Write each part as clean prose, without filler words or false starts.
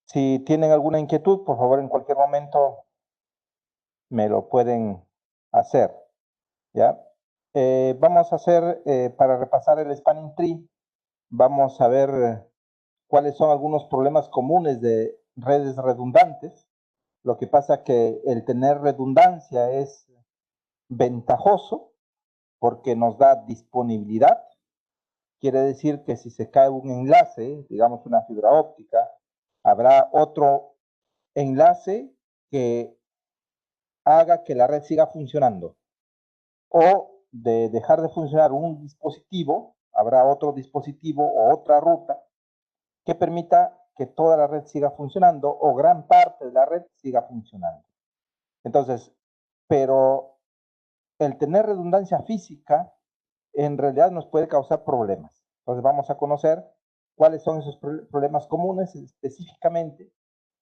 Si tienen alguna inquietud, por favor, en cualquier momento me lo pueden hacer, ¿ya? Vamos a hacer, para repasar el Spanning Tree, vamos a ver cuáles son algunos problemas comunes de redes redundantes. Lo que pasa que el tener redundancia es ventajoso porque nos da disponibilidad. Quiere decir que si se cae un enlace, digamos una fibra óptica, habrá otro enlace que haga que la red siga funcionando. O de dejar de funcionar un dispositivo, habrá otro dispositivo o otra ruta que permita que toda la red siga funcionando o gran parte de la red siga funcionando. Entonces, pero el tener redundancia física en realidad nos puede causar problemas. Entonces vamos a conocer cuáles son esos problemas comunes. Específicamente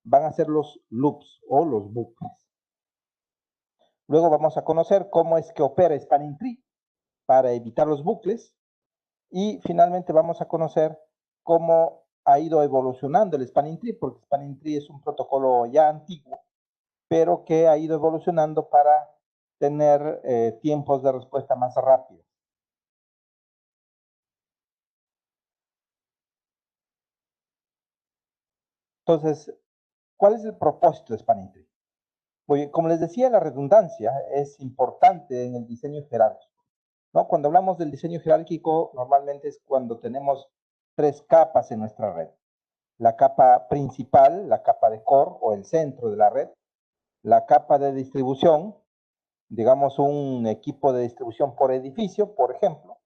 van a ser los loops o los bucles. Luego vamos a conocer cómo es que opera Spanning Tree para evitar los bucles. Y finalmente vamos a conocer cómo ha ido evolucionando el Spanning Tree, porque Spanning Tree es un protocolo ya antiguo, pero que ha ido evolucionando para tener tiempos de respuesta más rápidos. Entonces, ¿cuál es el propósito de Spanning Tree? Muy bien, como les decía, la redundancia es importante en el diseño jerárquico, ¿no? Cuando hablamos del diseño jerárquico, normalmente es cuando tenemos 3 capas en nuestra red. La capa principal, la capa de core o el centro de la red, la capa de distribución, digamos un equipo de distribución por edificio, por ejemplo,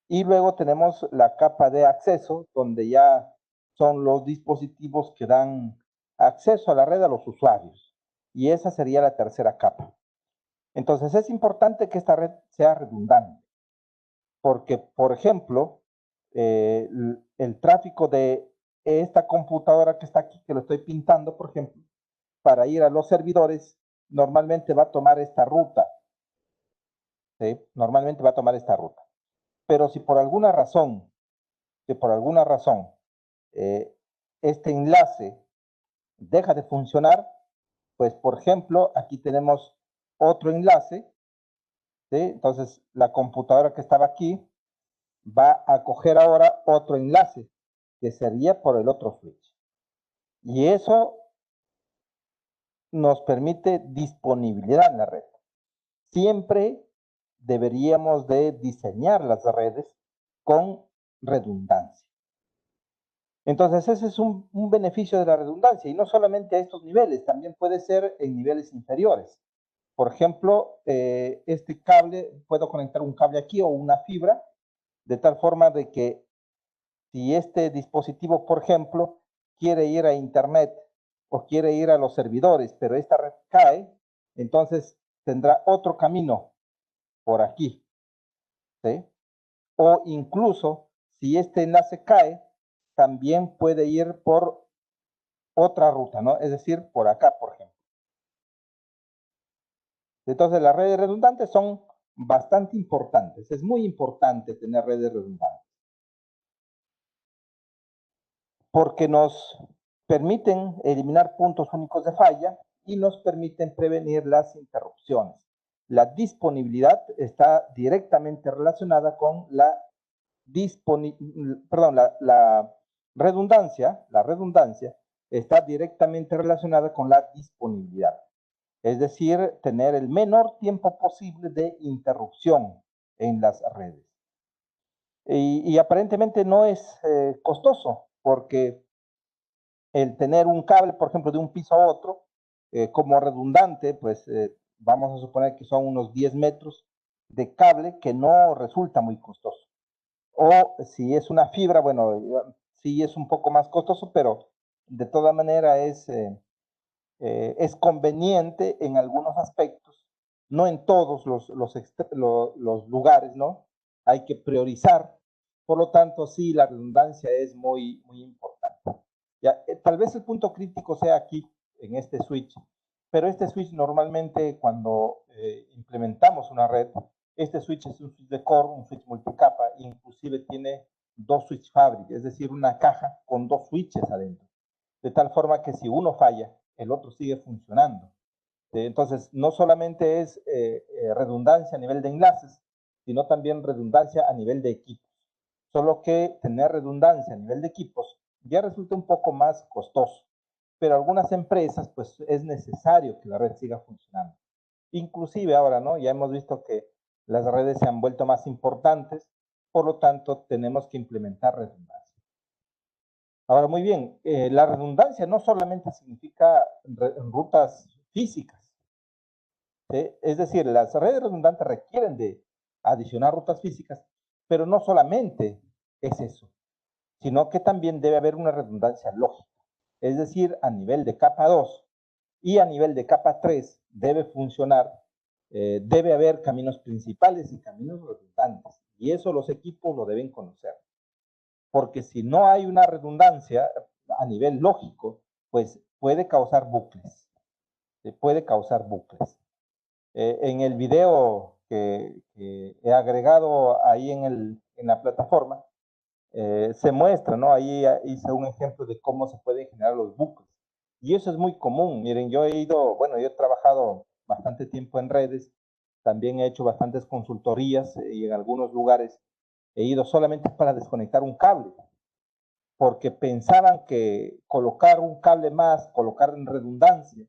y luego tenemos la capa de acceso, donde ya son los dispositivos que dan acceso a la red a los usuarios. Y esa sería la tercera capa. Entonces es importante que esta red sea redundante, porque, por ejemplo, el tráfico de esta computadora que está aquí, que lo estoy pintando, por ejemplo, para ir a los servidores, normalmente va a tomar esta ruta. ¿Sí? Normalmente va a tomar esta ruta. Pero si por alguna razón, eh, este enlace deja de funcionar, pues por ejemplo, aquí tenemos otro enlace, ¿sí? Entonces la computadora que estaba aquí va a coger ahora otro enlace, que sería por el otro switch. Y eso nos permite disponibilidad en la red. Siempre deberíamos de diseñar las redes con redundancia. Entonces, ese es un beneficio de la redundancia, y no solamente a estos niveles, también puede ser en niveles inferiores. Por ejemplo, este cable, puedo conectar un cable aquí o una fibra, de tal forma de que si este dispositivo, por ejemplo, quiere ir a Internet o quiere ir a los servidores, pero esta red cae, entonces tendrá otro camino por aquí, ¿sí? O incluso, si este enlace cae, también puede ir por otra ruta, ¿no? Es decir, por acá, por ejemplo. Entonces, las redes redundantes son bastante importantes. Es muy importante tener redes redundantes, porque nos permiten eliminar puntos únicos de falla y nos permiten prevenir las interrupciones. La disponibilidad está directamente relacionada con la redundancia está directamente relacionada con la disponibilidad. Es decir, tener el menor tiempo posible de interrupción en las redes. Y aparentemente no es costoso, porque el tener un cable, por ejemplo, de un piso a otro, como redundante, pues vamos a suponer que son unos 10 metros de cable, que no resulta muy costoso. O si es una fibra, bueno, sí es un poco más costoso, pero de toda manera es conveniente en algunos aspectos, no en todos los lugares, ¿no? Hay que priorizar. Por lo tanto, sí, la redundancia es muy, muy importante. Ya, tal vez el punto crítico sea aquí, en este switch, pero este switch normalmente cuando implementamos una red, este switch es un switch de core, un switch multicapa, inclusive tiene 2 switch fabric, es decir, una caja con 2 switches adentro. de tal forma que si uno falla, el otro sigue funcionando. Entonces, no solamente es redundancia a nivel de enlaces, sino también redundancia a nivel de equipos. Solo que tener redundancia a nivel de equipos ya resulta un poco más costoso, pero algunas empresas pues es necesario que la red siga funcionando. Inclusive ahora, ¿no? Ya hemos visto que las redes se han vuelto más importantes, por lo tanto tenemos que implementar redundancia. Ahora, muy bien, la redundancia no solamente significa rutas físicas, ¿sí? Es decir, las redes redundantes requieren de adicionar rutas físicas, pero no solamente es eso, sino que también debe haber una redundancia lógica. Es decir, a nivel de capa 2 y a nivel de capa 3 debe funcionar, debe haber caminos principales y caminos redundantes. Y eso los equipos lo deben conocer. Porque si no hay una redundancia a nivel lógico, pues puede causar bucles. Puede causar bucles. En el video que he agregado ahí en la plataforma, se muestra, ¿no? Ahí hice un ejemplo de cómo se pueden generar los bucles. Y eso es muy común. Miren, yo he trabajado bastante tiempo en redes, también he hecho bastantes consultorías y en algunos lugares he ido solamente para desconectar un cable, porque pensaban que colocar un cable más, colocar en redundancia,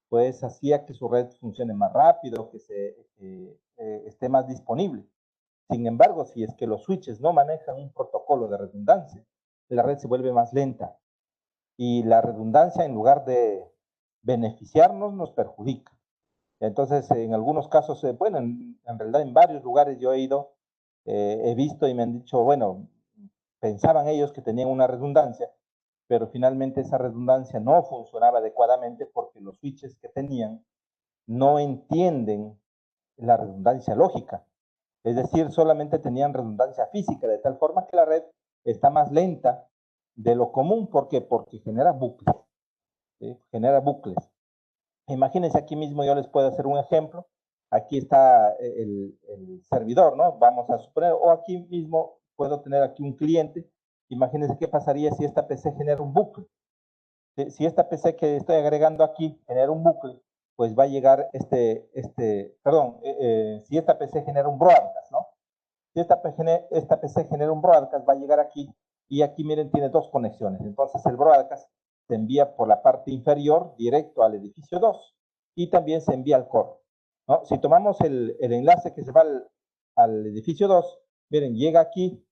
pues hacía que su red funcione más rápido, que esté más disponible. Sin embargo, si es que los switches no manejan un protocolo de redundancia, la red se vuelve más lenta y la redundancia en lugar de beneficiarnos nos perjudica. Entonces, en algunos casos, bueno, en realidad en varios lugares yo he ido, he visto y me han dicho, bueno, pensaban ellos que tenían una redundancia, pero finalmente esa redundancia no funcionaba adecuadamente porque los switches que tenían no entienden la redundancia lógica. Es decir, solamente tenían redundancia física, de tal forma que la red está más lenta de lo común. ¿Por qué? Porque genera bucles. ¿Sí? Genera bucles. Imagínense, aquí mismo yo les puedo hacer un ejemplo. Aquí está el servidor, ¿no? Vamos a suponer, o aquí mismo puedo tener aquí un cliente. Imagínense qué pasaría si esta PC genera un bucle. Si esta PC que estoy agregando aquí genera un bucle, pues va a llegar si esta PC genera un broadcast, ¿no? Si esta PC genera un broadcast, va a llegar aquí y aquí, miren, tiene dos conexiones. Entonces el broadcast se envía por la parte inferior directo al edificio 2 y también se envía al core, ¿no? Si tomamos el enlace que se va al edificio 2, miren, llega aquí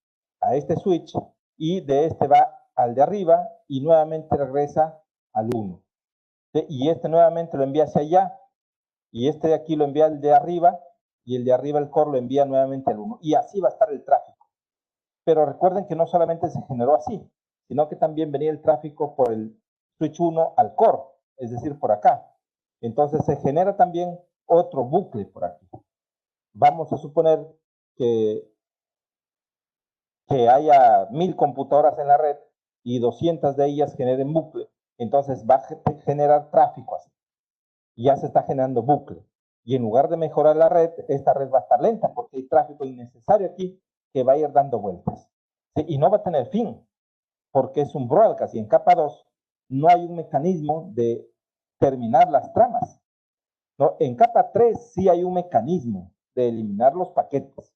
a este switch y de este va al de arriba y nuevamente regresa al 1. Y este nuevamente lo envía hacia allá y este de aquí lo envía al de arriba y el de arriba el core lo envía nuevamente al 1. Y así va a estar el tráfico. Pero recuerden que no solamente se generó así, sino que también venía el tráfico por el switch 1 al core, es decir, por acá. Entonces se genera también otro bucle por aquí. Vamos a suponer que, que haya 1000 computadoras en la red y 200 de ellas generen bucle. Entonces va a generar tráfico así. Ya se está generando bucle. Y en lugar de mejorar la red, esta red va a estar lenta porque hay tráfico innecesario aquí que va a ir dando vueltas. ¿Sí? Y no va a tener fin porque es un broadcast y en capa 2 no hay un mecanismo de terminar las tramas. ¿No? En capa 3 sí hay un mecanismo de eliminar los paquetes,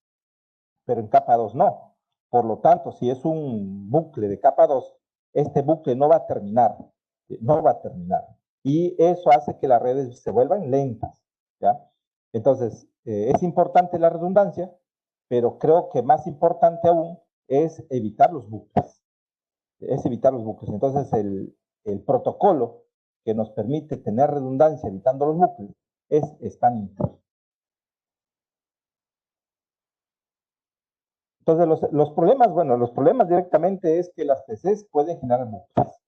pero en capa 2 no. Por lo tanto, si es un bucle de capa 2, este bucle no va a terminar, no va a terminar. Y eso hace que las redes se vuelvan lentas, ¿ya? Entonces, es importante la redundancia, pero creo que más importante aún es evitar los bucles. Es evitar los bucles. Entonces, el protocolo que nos permite tener redundancia evitando los bucles es Spanning Tree. Entonces, los problemas, bueno, los problemas directamente es que las PCs pueden generar bucles.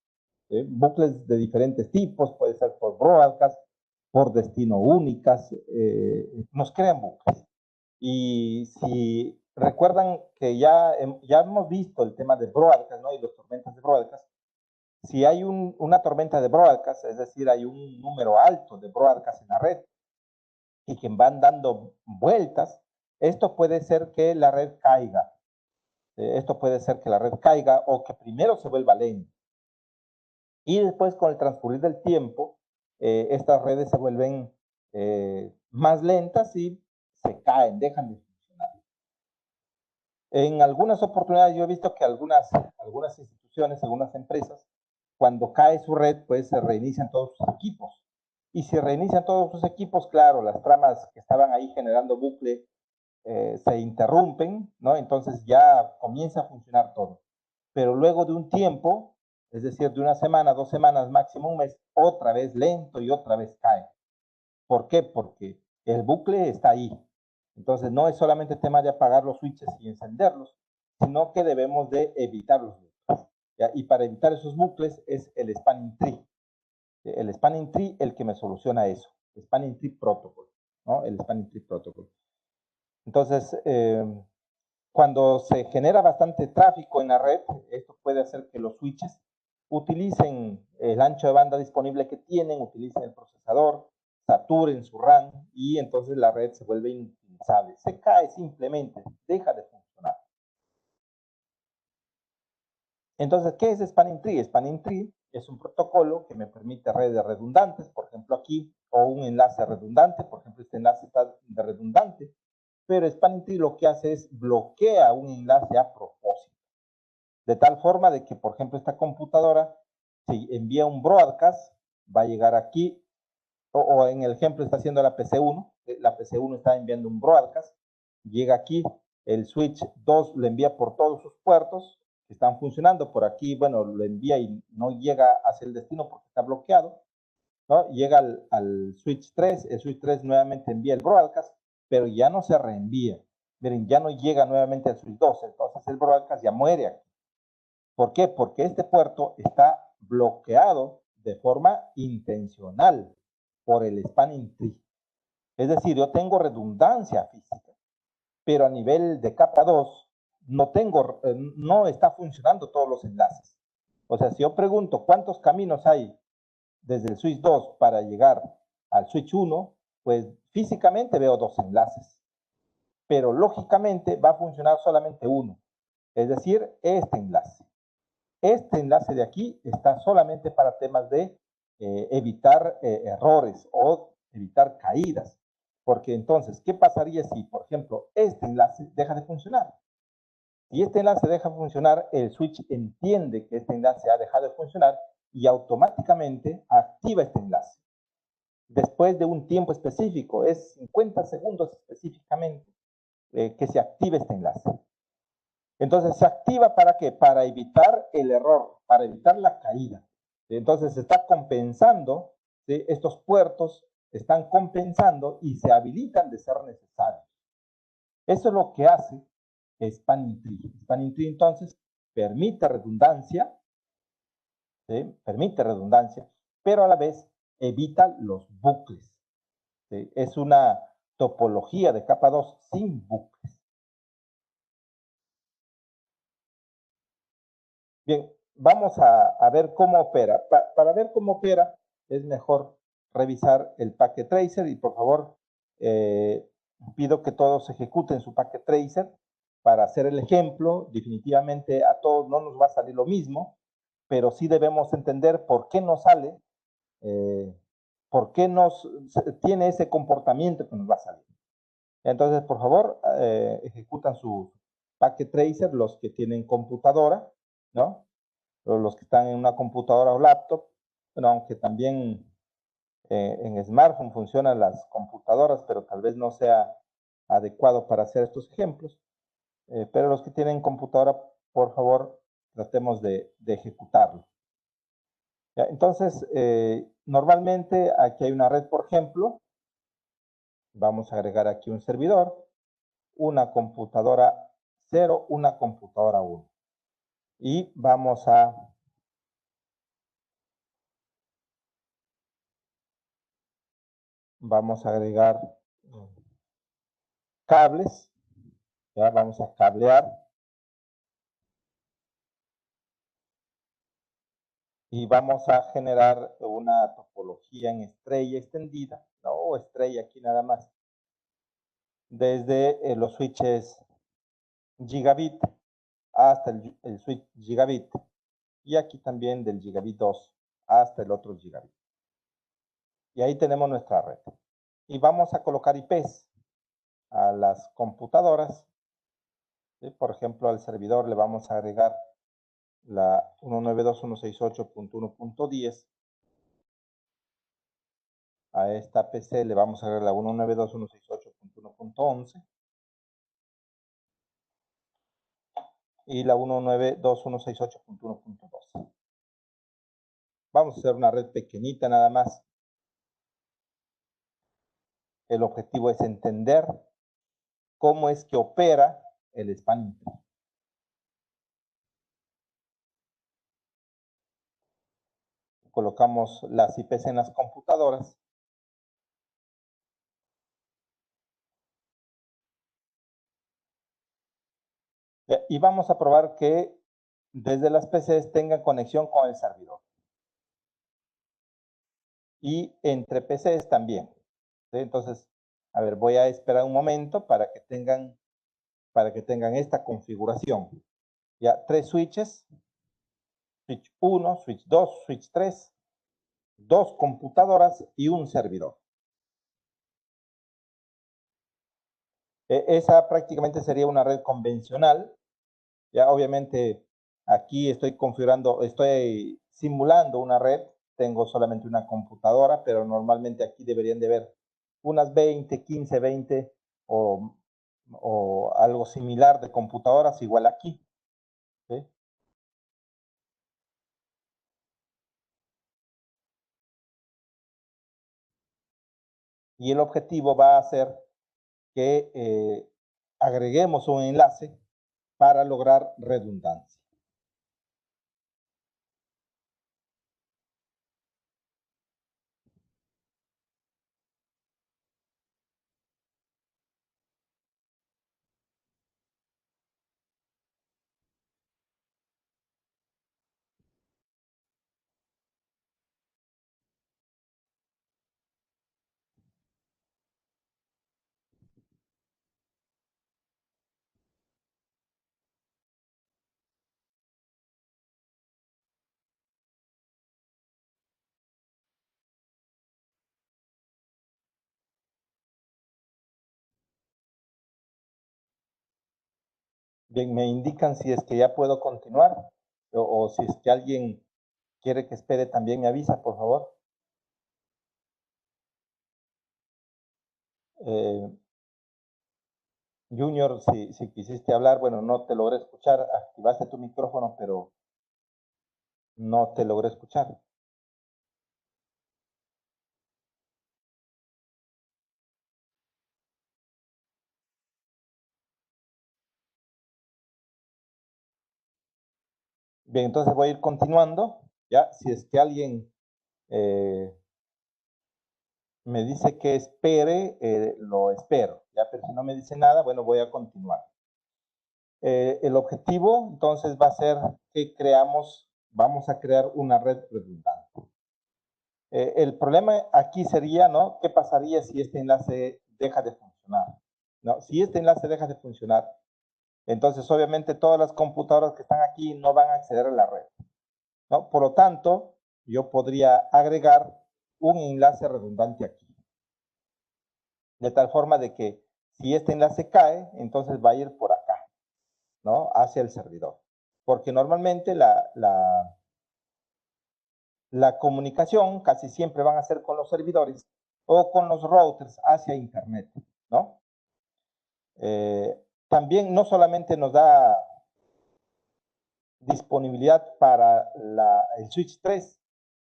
Bucles de diferentes tipos, puede ser por broadcast, por destino únicas, nos crean bucles. Y si recuerdan que ya hemos visto el tema de broadcast, ¿no? Y los tormentas de broadcast. Si hay una tormenta de broadcast, es decir, hay un número alto de broadcast en la red y que van dando vueltas, esto puede ser que la red caiga. Esto puede ser que la red caiga o que primero se vuelva lenta. Y después, con el transcurrir del tiempo, estas redes se vuelven más lentas y se caen, dejan de funcionar. En algunas oportunidades yo he visto que algunas instituciones, algunas empresas, cuando cae su red, pues se reinician todos sus equipos. Y si reinician todos sus equipos, claro, las tramas que estaban ahí generando bucle se interrumpen, ¿no? Entonces ya comienza a funcionar todo. Pero luego de un tiempo, es decir, de una semana, 2 semanas, máximo un mes, otra vez lento y otra vez cae. ¿Por qué? Porque el bucle está ahí. Entonces no es solamente tema de apagar los switches y encenderlos, sino que debemos de evitar los bucles. ¿Ya? Y para evitar esos bucles es el spanning tree. El spanning tree el que me soluciona eso. Spanning tree protocol, ¿no? El spanning tree protocol. Entonces, cuando se genera bastante tráfico en la red, esto puede hacer que los switches utilicen el ancho de banda disponible que tienen, utilicen el procesador, saturen su RAM y entonces la red se vuelve inutilizable. Se cae simplemente, deja de funcionar. Entonces, ¿qué es Spanning Tree? Spanning Tree es un protocolo que me permite redes redundantes, por ejemplo aquí, o un enlace redundante, por ejemplo este enlace está de redundante, pero Spanning Tree lo que hace es bloquea un enlace a propósito. De tal forma de que, por ejemplo, esta computadora, si envía un broadcast, va a llegar aquí, o en el ejemplo está haciendo la PC1 está enviando un broadcast, llega aquí, el switch 2 lo envía por todos sus puertos, que están funcionando, por aquí, bueno, lo envía y no llega hacia el destino porque está bloqueado, ¿no? Llega al switch 3, el switch 3 nuevamente envía el broadcast, pero ya no se reenvía. Miren, ya no llega nuevamente al switch 2, entonces el broadcast ya muere aquí. ¿Por qué? Porque este puerto está bloqueado de forma intencional por el spanning tree. Es decir, yo tengo redundancia física, pero a nivel de capa 2 no está funcionando todos los enlaces. O sea, si yo pregunto cuántos caminos hay desde el switch 2 para llegar al switch 1, pues físicamente veo 2 enlaces, pero lógicamente va a funcionar solamente uno, es decir, este enlace. Este enlace de aquí está solamente para temas de evitar errores o evitar caídas. Porque entonces, ¿qué pasaría si, por ejemplo, este enlace deja de funcionar? Si este enlace deja de funcionar, el switch entiende que este enlace ha dejado de funcionar y automáticamente activa este enlace. Después de un tiempo específico, es 50 segundos específicamente, que se active este enlace. Entonces, ¿se activa para qué? Para evitar el error, para evitar la caída. Entonces, se está compensando, ¿sí? Estos puertos están compensando y se habilitan de ser necesarios. Eso es lo que hace Spanning Tree. Spanning Tree, entonces, permite redundancia, ¿sí? Permite redundancia, pero a la vez evita los bucles. ¿Sí? Es una topología de capa 2 sin bucles. Bien, vamos a ver cómo opera. Para ver cómo opera, es mejor revisar el Packet Tracer y por favor, pido que todos ejecuten su Packet Tracer para hacer el ejemplo. Definitivamente a todos no nos va a salir lo mismo, pero sí debemos entender por qué nos sale, por qué tiene ese comportamiento que nos va a salir. Entonces, por favor, ejecutan su Packet Tracer los que tienen computadora, ¿no? Los que están en una computadora o laptop, bueno, aunque también en smartphone funcionan las computadoras, pero tal vez no sea adecuado para hacer estos ejemplos. Pero los que tienen computadora, por favor, tratemos de ejecutarlo. ¿Ya? Entonces, normalmente aquí hay una red, por ejemplo. Vamos a agregar aquí un servidor, una computadora 0, una computadora 1. Y vamos a agregar cables, ya vamos a cablear y vamos a generar una topología en estrella extendida, no estrella aquí nada más, desde los switches gigabit hasta el switch gigabit y aquí también del gigabit 2 hasta el otro gigabit. Y ahí tenemos nuestra red. Y vamos a colocar IPs a las computadoras. ¿Sí? Por ejemplo, al servidor le vamos a agregar la 192.168.1.10. A esta PC le vamos a agregar la 192.168.1.11 y la 192.168.1.12. Vamos a hacer una red pequeñita nada más. El objetivo es entender cómo es que opera el spanning tree. Colocamos las IPs en las computadoras. Y vamos a probar que desde las PCs tengan conexión con el servidor. Y entre PCs también. ¿Sí? Entonces, a ver, voy a esperar un momento para que tengan esta configuración. Ya, 3 switches, switch 1, switch 2, switch 3, 2 computadoras y un servidor. Esa prácticamente sería una red convencional. Ya, obviamente, aquí estoy configurando, estoy simulando una red. Tengo solamente una computadora, pero normalmente aquí deberían de ver unas 20, 15, 20 o algo similar de computadoras, igual aquí. ¿Sí? Y el objetivo va a ser que agreguemos un enlace para lograr redundancia. Bien, me indican si es que ya puedo continuar o si es que alguien quiere que espere, también me avisa, por favor. Junior, si quisiste hablar, bueno, no te logré escuchar, activaste tu micrófono, pero no te logré escuchar. Bien, entonces voy a ir continuando, ya, si es que alguien me dice que espere, lo espero, ya, pero si no me dice nada, bueno, voy a continuar. El objetivo, entonces, va a ser que vamos a crear una red redundante. El problema aquí sería, ¿no? ¿Qué pasaría si este enlace deja de funcionar? ¿No? Si este enlace deja de funcionar, entonces obviamente todas las computadoras que están aquí no van a acceder a la red, ¿no? Por lo tanto, yo podría agregar un enlace redundante aquí. De tal forma de que si este enlace cae, entonces va a ir por acá, ¿no? Hacia el servidor. Porque normalmente la comunicación casi siempre van a ser con los servidores o con los routers hacia internet, ¿no? También no solamente nos da disponibilidad para el switch 3,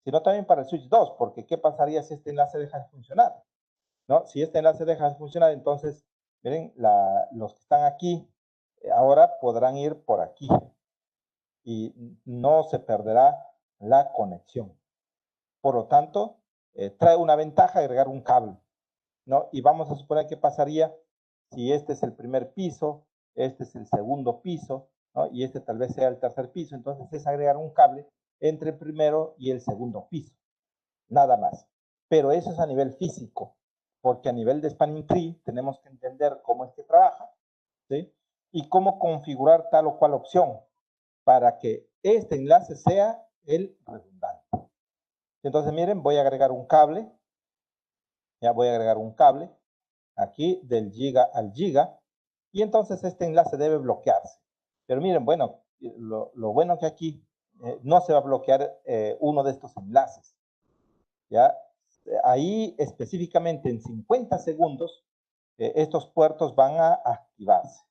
sino también para el switch 2, porque ¿qué pasaría si este enlace deja de funcionar? ¿No? Si este enlace deja de funcionar, entonces, miren, los que están aquí ahora podrán ir por aquí y no se perderá la conexión. Por lo tanto, trae una ventaja agregar un cable, ¿no? Y vamos a suponer qué pasaría si este es el primer piso, este es el segundo piso, ¿no? Y este tal vez sea el tercer piso. Entonces es agregar un cable entre el primero y el segundo piso, nada más. Pero eso es a nivel físico, porque a nivel de spanning tree tenemos que entender cómo es que trabaja, ¿sí? Y cómo configurar tal o cual opción para que este enlace sea el redundante. Entonces, miren, voy a agregar un cable. Ya voy a agregar un cable aquí del giga al giga. Y entonces este enlace debe bloquearse. Pero miren, bueno, lo bueno que aquí no se va a bloquear uno de estos enlaces. ¿Ya? Ahí específicamente en 50 segundos estos puertos van a activarse.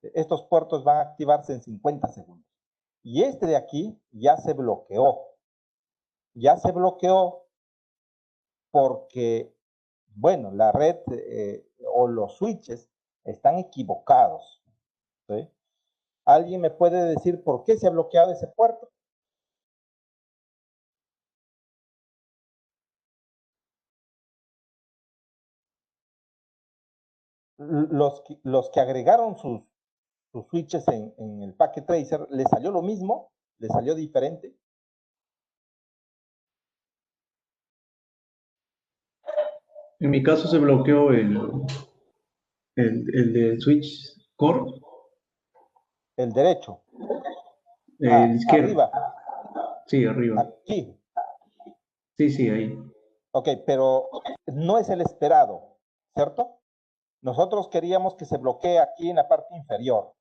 Estos puertos van a activarse en 50 segundos. Y este de aquí ya se bloqueó. Ya se bloqueó porque, bueno, la red o los switches están equivocados. ¿Sí? ¿Alguien me puede decir por qué se ha bloqueado ese puerto? Los que agregaron sus switches en el Packet Tracer, ¿les salió lo mismo? ¿Les salió diferente? En mi caso se bloqueó el de Switch Core, El derecho. el izquierdo. Arriba. Sí, arriba. Aquí. Sí, sí, ahí. Ok, pero no es el esperado, ¿cierto? Nosotros queríamos que se bloquee aquí en la parte inferior.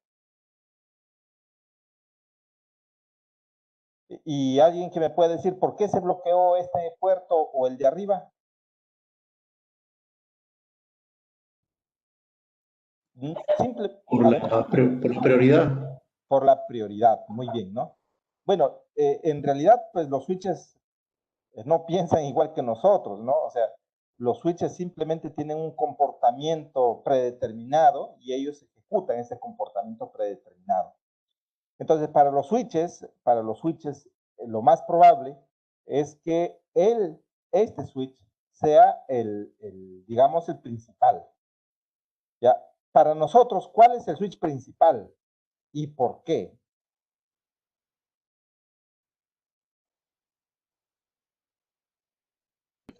¿Y alguien que me puede decir por qué se bloqueó este puerto o el de arriba? Simple, Por la prioridad. por la prioridad, muy bien, ¿no? Bueno, en realidad, pues los switches no piensan igual que nosotros, ¿no? O sea, los switches simplemente tienen un comportamiento predeterminado y ellos ejecutan ese comportamiento predeterminado. Entonces, para los switches, lo más probable es que este switch sea digamos, el principal. ¿Ya? Para nosotros, ¿cuál es el switch principal y por qué?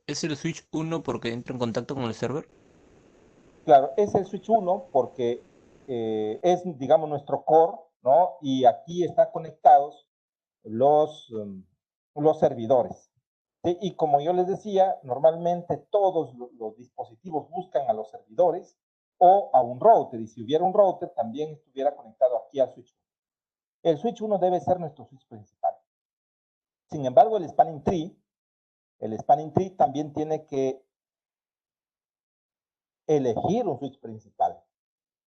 ¿Es el switch 1 porque entra en contacto con el server? Claro, es el switch 1 porque es, digamos, nuestro core, ¿no? Y aquí están conectados los servidores. ¿Sí? Y como yo les decía, normalmente todos los dispositivos buscan a los servidores o a un router. Y si hubiera un router, también estuviera conectado aquí al switch 1. El switch 1 debe ser nuestro switch principal. Sin embargo, el spanning tree también tiene que elegir un switch principal.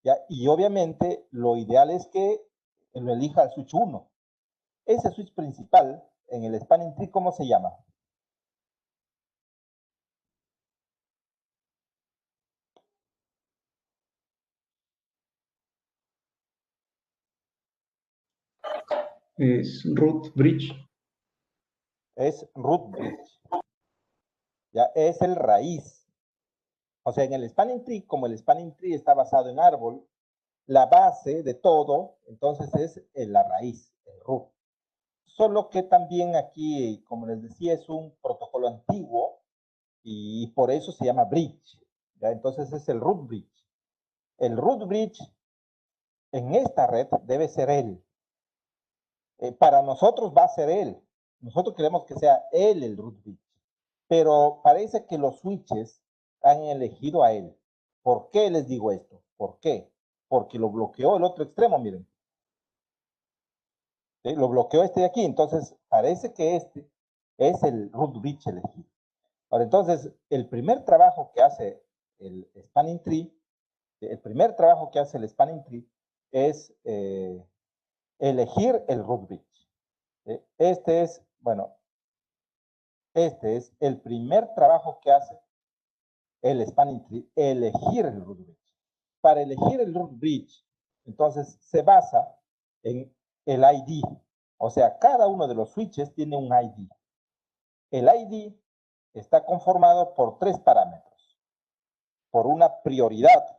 ¿Ya? Y obviamente lo ideal es que lo elija el switch 1. Ese switch principal en el spanning tree, ¿cómo se llama? Es root bridge. Es root bridge. Ya es el raíz. O sea, en el spanning tree, como el spanning tree está basado en árbol, la base de todo, entonces es la raíz, el root. Solo que también aquí, como les decía, es un protocolo antiguo y por eso se llama bridge. ¿Ya? Entonces es el root bridge. El root bridge en esta red debe ser él. Para nosotros va a ser él. Nosotros queremos que sea él el root bridge. Pero parece que los switches han elegido a él. ¿Por qué les digo esto? ¿Por qué? Porque lo bloqueó el otro extremo, miren. ¿Sí? Lo bloqueó este de aquí. Entonces, parece que este es el root bridge elegido. Ahora, entonces, el primer trabajo que hace el spanning tree, es elegir el root bridge. Este es, bueno, este es el primer trabajo que hace el spanning tree, elegir el root bridge. Para elegir el root bridge, entonces se basa en el ID. O sea, cada uno de los switches tiene un ID. El ID está conformado por 3 parámetros. Por una prioridad,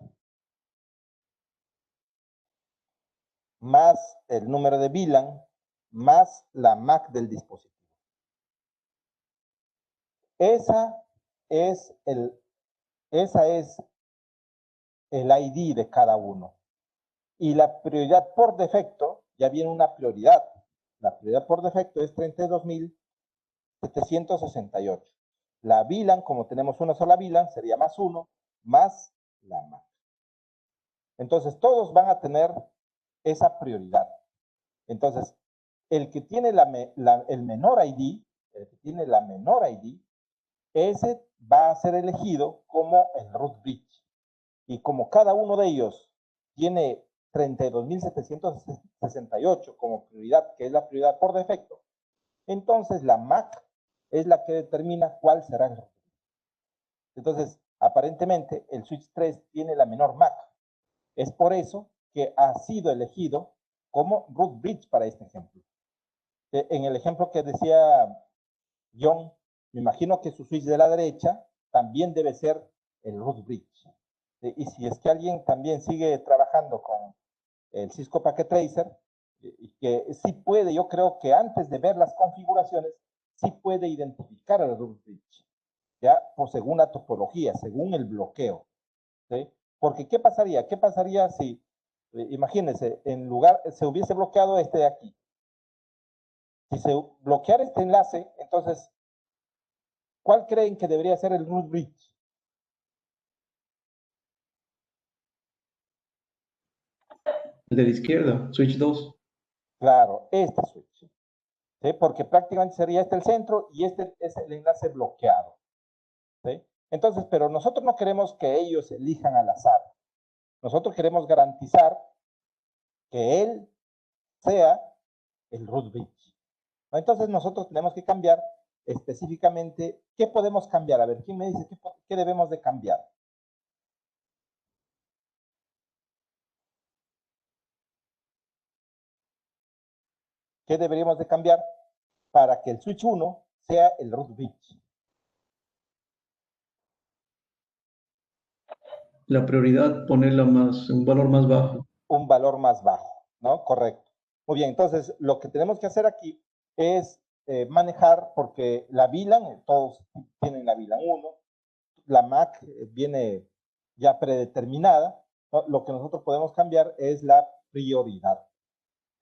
más el número de VLAN, más la MAC del dispositivo. Esa es el ID de cada uno. Y la prioridad por defecto, ya viene una prioridad. La prioridad por defecto es 32.000 768. La VLAN, como tenemos una sola VLAN, sería más 1, más la MAC. Entonces, todos van a tener esa prioridad. Entonces, el que tiene el menor ID, ese va a ser elegido como el root bridge. Y como cada uno de ellos tiene 32.768 como prioridad, que es la prioridad por defecto, entonces la MAC es la que determina cuál será el root bridge. Entonces, aparentemente, el switch 3 tiene la menor MAC. Es por eso que ha sido elegido como root bridge para este ejemplo. En el ejemplo que decía John, me imagino que su switch de la derecha también debe ser el root bridge. Y si es que alguien también sigue trabajando con el Cisco Packet Tracer, que sí puede, yo creo que antes de ver las configuraciones, sí puede identificar el root bridge, ya, pues según la topología, según el bloqueo. ¿Sí? Porque ¿qué pasaría? ¿Qué pasaría si, imagínense, en lugar, se hubiese bloqueado este de aquí? Si se bloqueara este enlace, entonces, ¿cuál creen que debería ser el root bridge? El de la izquierda, switch 2. Claro, este switch. ¿Sí? Porque prácticamente sería este el centro y este es el enlace bloqueado. ¿Sí? Entonces, pero nosotros no queremos que ellos elijan al azar. Nosotros queremos garantizar que él sea el root bridge. Entonces nosotros tenemos que cambiar específicamente qué podemos cambiar. A ver, ¿quién me dice qué debemos de cambiar? ¿Qué deberíamos de cambiar para que el switch 1 sea el root bridge? La prioridad, ponerla más, un valor más bajo. Un valor más bajo, ¿no? Correcto. Muy bien, entonces lo que tenemos que hacer aquí es manejar, porque la VLAN, todos tienen la VLAN 1, la MAC viene ya predeterminada, ¿no? Lo que nosotros podemos cambiar es la prioridad.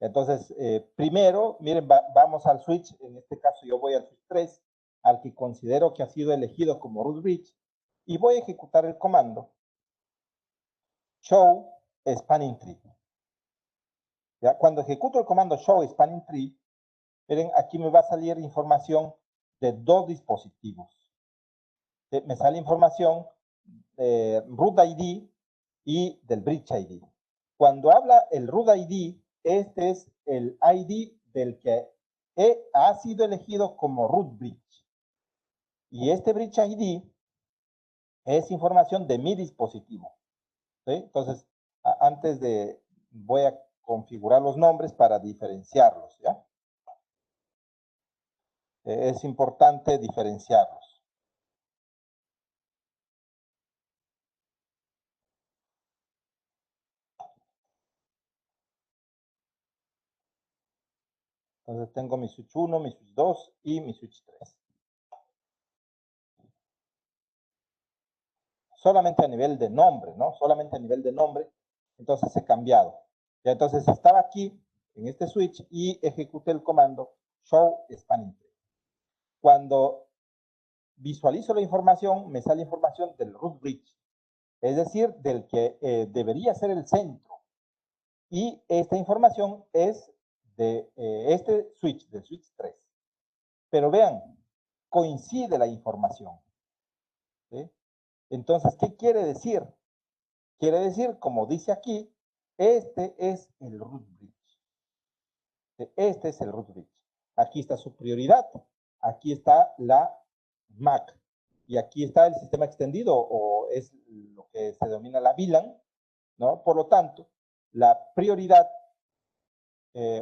Entonces, primero, miren, vamos al switch, en este caso yo voy al switch 3, al que considero que ha sido elegido como root bridge, y voy a ejecutar el comando show spanning tree. ¿Ya? Cuando ejecuto el comando show spanning tree, miren, aquí me va a salir información de dos dispositivos. Me sale información de root ID y del bridge ID. Cuando habla el root ID, este es el ID del que ha sido elegido como root bridge. Y este bridge ID es información de mi dispositivo. ¿Sí? Entonces, antes de, voy a configurar los nombres para diferenciarlos, ¿ya? Es importante diferenciarlos. Entonces tengo mi switch 1, mi switch 2 y mi switch 3. Solamente a nivel de nombre, ¿no? Solamente a nivel de nombre, entonces he cambiado. Ya, entonces estaba aquí en este switch y ejecuté el comando show spanning tree. Cuando visualizo la información, me sale información del root bridge, es decir, del que debería ser el centro. Y esta información es de este switch, del switch 3. Pero vean, coincide la información. ¿Sí? Entonces, ¿qué quiere decir? Quiere decir, como dice aquí, este es el root bridge. Este es el root bridge. Aquí está su prioridad. Aquí está la MAC. Y aquí está el sistema extendido, o es lo que se denomina la VLAN, ¿no? Por lo tanto, la prioridad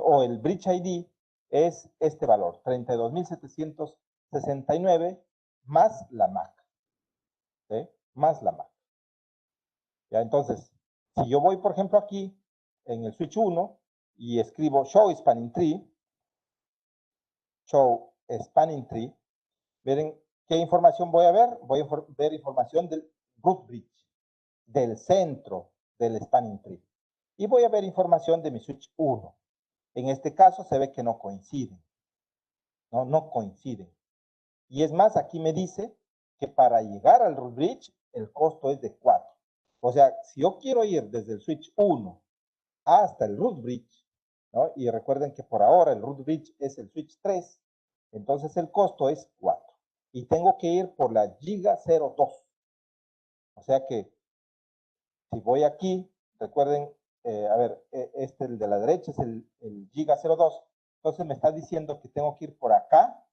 o el bridge ID es este valor, 32.769 más la MAC. ¿Sí? Más la MAC. ¿Ya? Entonces, si yo voy, por ejemplo, aquí en el switch 1 y escribo show spanning tree, miren qué información voy a ver. Voy a ver información del root bridge, del centro del spanning tree. Y voy a ver información de mi switch 1. En este caso se ve que no coinciden. No coinciden. Y es más, aquí me dice que para llegar al root bridge, el costo es de 4. O sea, si yo quiero ir desde el switch 1 hasta el root bridge, ¿no? Y recuerden que por ahora el root bridge es el switch 3, entonces el costo es 4. Y tengo que ir por la giga 02. O sea que si voy aquí, recuerden, a ver, el de la derecha es el giga 02. Entonces me está diciendo que tengo que ir por acá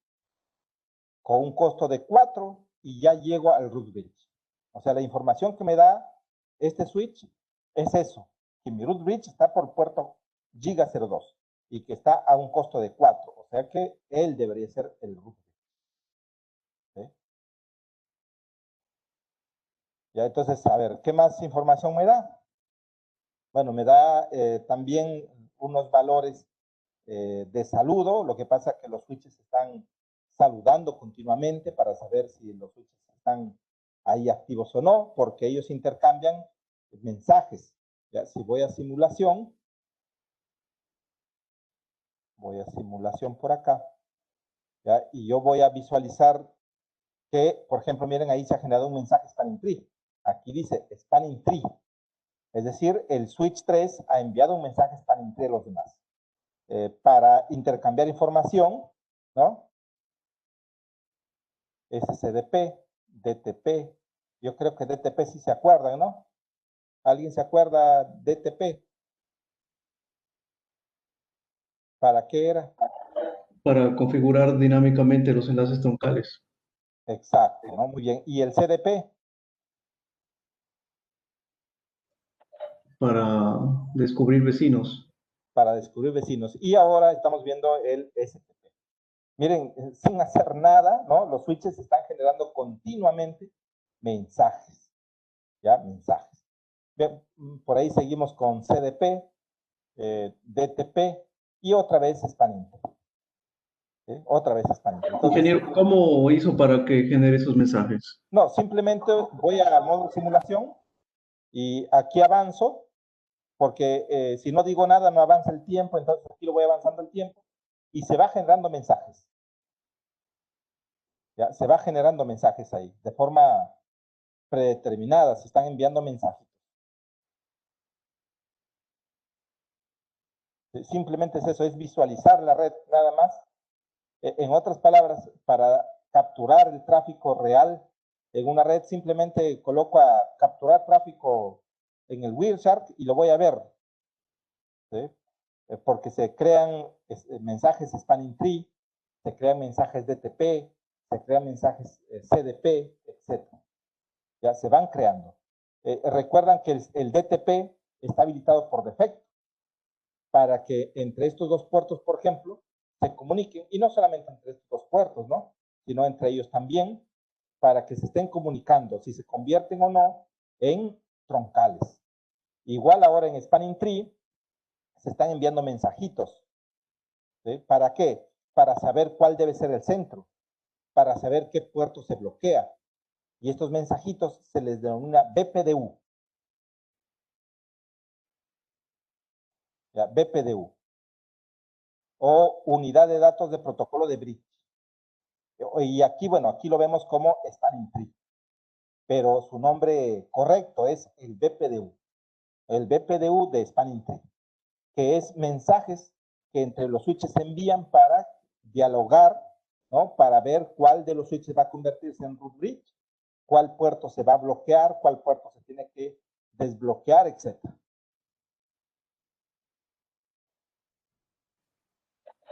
con un costo de 4 y ya llego al root bridge. O sea, la información que me da este switch es eso, que mi root bridge está por puerto giga 02 y que está a un costo de 4. O sea que él debería ser el root bridge. ¿Sí? Ya, entonces, a ver, ¿qué más información me da? Bueno, me da también unos valores de saludo. Lo que pasa es que los switches están saludando continuamente para saber si los switches están ahí activos o no, porque ellos intercambian mensajes. ¿Ya? Si voy a simulación por acá, ¿ya? Y yo voy a visualizar que, por ejemplo, miren, ahí se ha generado un mensaje spanning tree. Aquí dice spanning tree. Es decir, el switch 3 ha enviado un mensaje spanning tree a los demás. Para intercambiar información, ¿no? SCDP, DTP. Yo creo que DTP sí se acuerdan, ¿no? ¿Alguien se acuerda DTP? ¿Para qué era? Para configurar dinámicamente los enlaces troncales. Exacto, ¿no? Muy bien. ¿Y el CDP? Para descubrir vecinos. Para descubrir vecinos. Y ahora estamos viendo el STP. Miren, sin hacer nada, ¿no? Los switches están generando continuamente mensajes, ¿ya? Mensajes. Bien, por ahí seguimos con CDP, DTP y otra vez spanning. ¿Sí? Otra vez spanning. Entonces, Ingeniero, ¿cómo hizo para que genere esos mensajes? no, simplemente voy a modo simulación y aquí avanzo, porque si no digo nada no avanza el tiempo, entonces aquí lo voy avanzando el tiempo y se va generando mensajes. ¿Ya? Se va generando mensajes ahí, de forma predeterminada, se están enviando mensajes. Simplemente es eso, es visualizar la red nada más. En otras palabras, para capturar el tráfico real en una red, simplemente coloco a capturar tráfico en el Wireshark y lo voy a ver. ¿Sí? Porque se crean mensajes spanning tree, se crean mensajes DTP, se crean mensajes CDP, etc. Ya se van creando. Recuerdan que el DTP está habilitado por defecto para que entre estos dos puertos, por ejemplo, se comuniquen, y no solamente entre estos dos puertos, ¿no? Sino entre ellos también, para que se estén comunicando si se convierten o no en troncales. Igual ahora en Spanning Tree se están enviando mensajitos. ¿Sí? ¿Para qué? Para saber cuál debe ser el centro, para saber qué puerto se bloquea. Y estos mensajitos se les denomina BPDU. ¿Ya? BPDU. O unidad de datos de protocolo de bridge. Y aquí, bueno, aquí lo vemos como Spanning Tree. Pero su nombre correcto es el BPDU. El BPDU de Spanning Tree. Que es mensajes que entre los switches se envían para dialogar, ¿no? Para ver cuál de los switches va a convertirse en root bridge, cuál puerto se va a bloquear, cuál puerto se tiene que desbloquear, etc.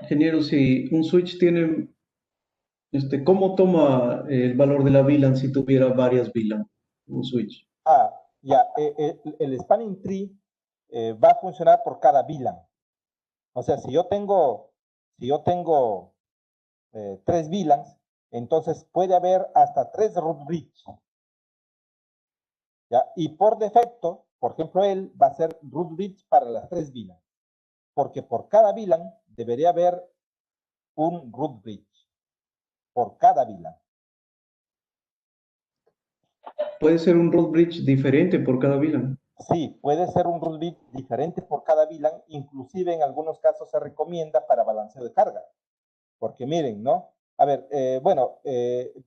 Ingeniero, si un switch tiene, ¿cómo toma el valor de la VLAN si tuviera varias VLAN? Un switch. Ya, el Spanning Tree va a funcionar por cada VLAN. O sea, si yo tengo 3 VLANs, entonces puede haber hasta 3 root bridge. ¿Ya? Y por defecto, por ejemplo, él va a ser root bridge para las 3 VLAN, porque por cada VLAN debería haber un root bridge, por cada VLAN. Puede ser un root bridge diferente por cada VLAN. Sí, puede ser un root bridge diferente por cada VLAN, inclusive en algunos casos se recomienda para balanceo de carga, porque miren, ¿no? A ver, bueno,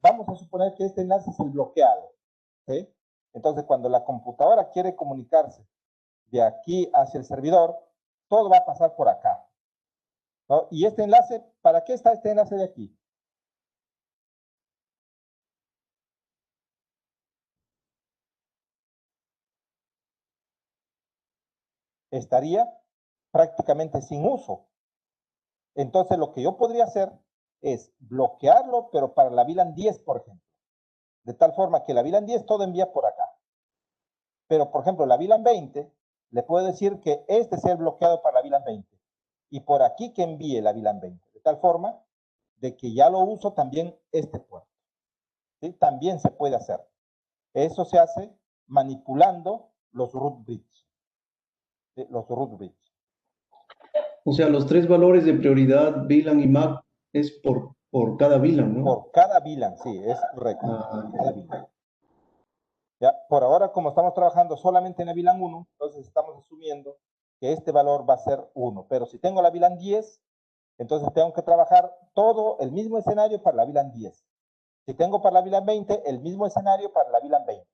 vamos a suponer que este enlace es el bloqueado, ¿sí? Entonces, cuando la computadora quiere comunicarse de aquí hacia el servidor, todo va a pasar por acá, ¿no? Y este enlace, ¿para qué está este enlace de aquí? Estaría prácticamente sin uso. Entonces, lo que yo podría hacer es bloquearlo, pero para la VLAN 10, por ejemplo. De tal forma que la VLAN 10 todo envía por acá. Pero, por ejemplo, la VLAN 20, le puedo decir que este sea el bloqueado para la VLAN 20. Y por aquí que envíe la VLAN 20. De tal forma de que ya lo uso también este puerto. ¿Sí? También se puede hacer. Eso se hace manipulando los root bridge. ¿Sí? Los root bridge. O sea, los tres valores de prioridad, VLAN y MAC, es por cada VLAN, ¿no? Por cada VLAN, sí, es correcto. Ah, Cada VLAN. Ya, por ahora, como estamos trabajando solamente en la VLAN 1, entonces estamos asumiendo que este valor va a ser 1. Pero si tengo la VLAN 10, entonces tengo que trabajar todo el mismo escenario para la VLAN 10. Si tengo para la VLAN 20, el mismo escenario para la VLAN 20.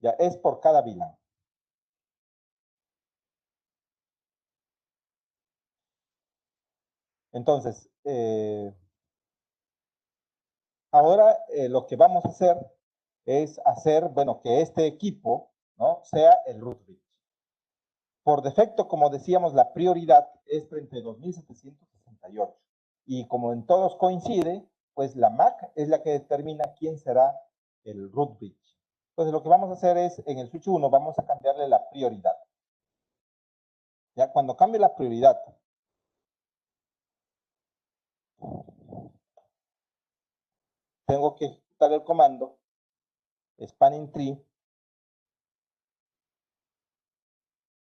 Ya, es por cada VLAN. Entonces, ahora lo que vamos a hacer es hacer, bueno, que este equipo, ¿no?, sea el root bridge. Por defecto, como decíamos, la prioridad es 32.768. Y como en todos coincide, pues la MAC es la que determina quién será el root bridge. Entonces, lo que vamos a hacer es, en el switch 1, vamos a cambiarle la prioridad. Ya cuando cambie la prioridad, tengo que ejecutar el comando spanning tree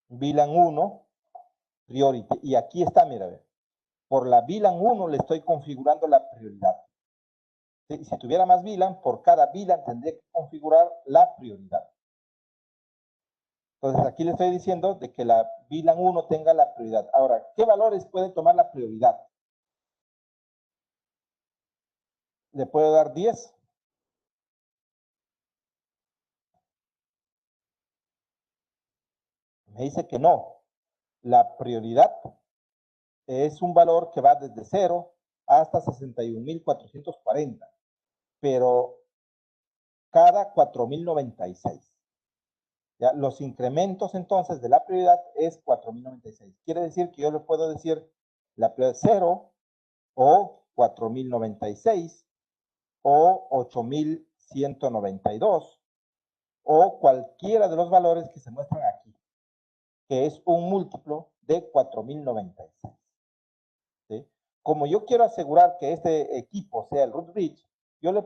VLAN 1 priority. Y aquí está, mira, a ver, por la VLAN 1 le estoy configurando la prioridad. Si tuviera más VLAN, por cada VLAN tendría que configurar la prioridad. Entonces aquí le estoy diciendo de que la VLAN 1 tenga la prioridad. Ahora, ¿qué valores puede tomar la prioridad? ¿Le puedo dar 10? Me dice que no. La prioridad es un valor que va desde 0 hasta 61.440, pero cada 4.096. ¿Ya? Los incrementos entonces de la prioridad es 4.096. Quiere decir que yo le puedo decir la prioridad 0 o 4.096 o 8.192 o cualquiera de los valores que se muestran aquí, que es un múltiplo de 4.096. ¿Sí? Como yo quiero asegurar que este equipo sea el root bridge, yo le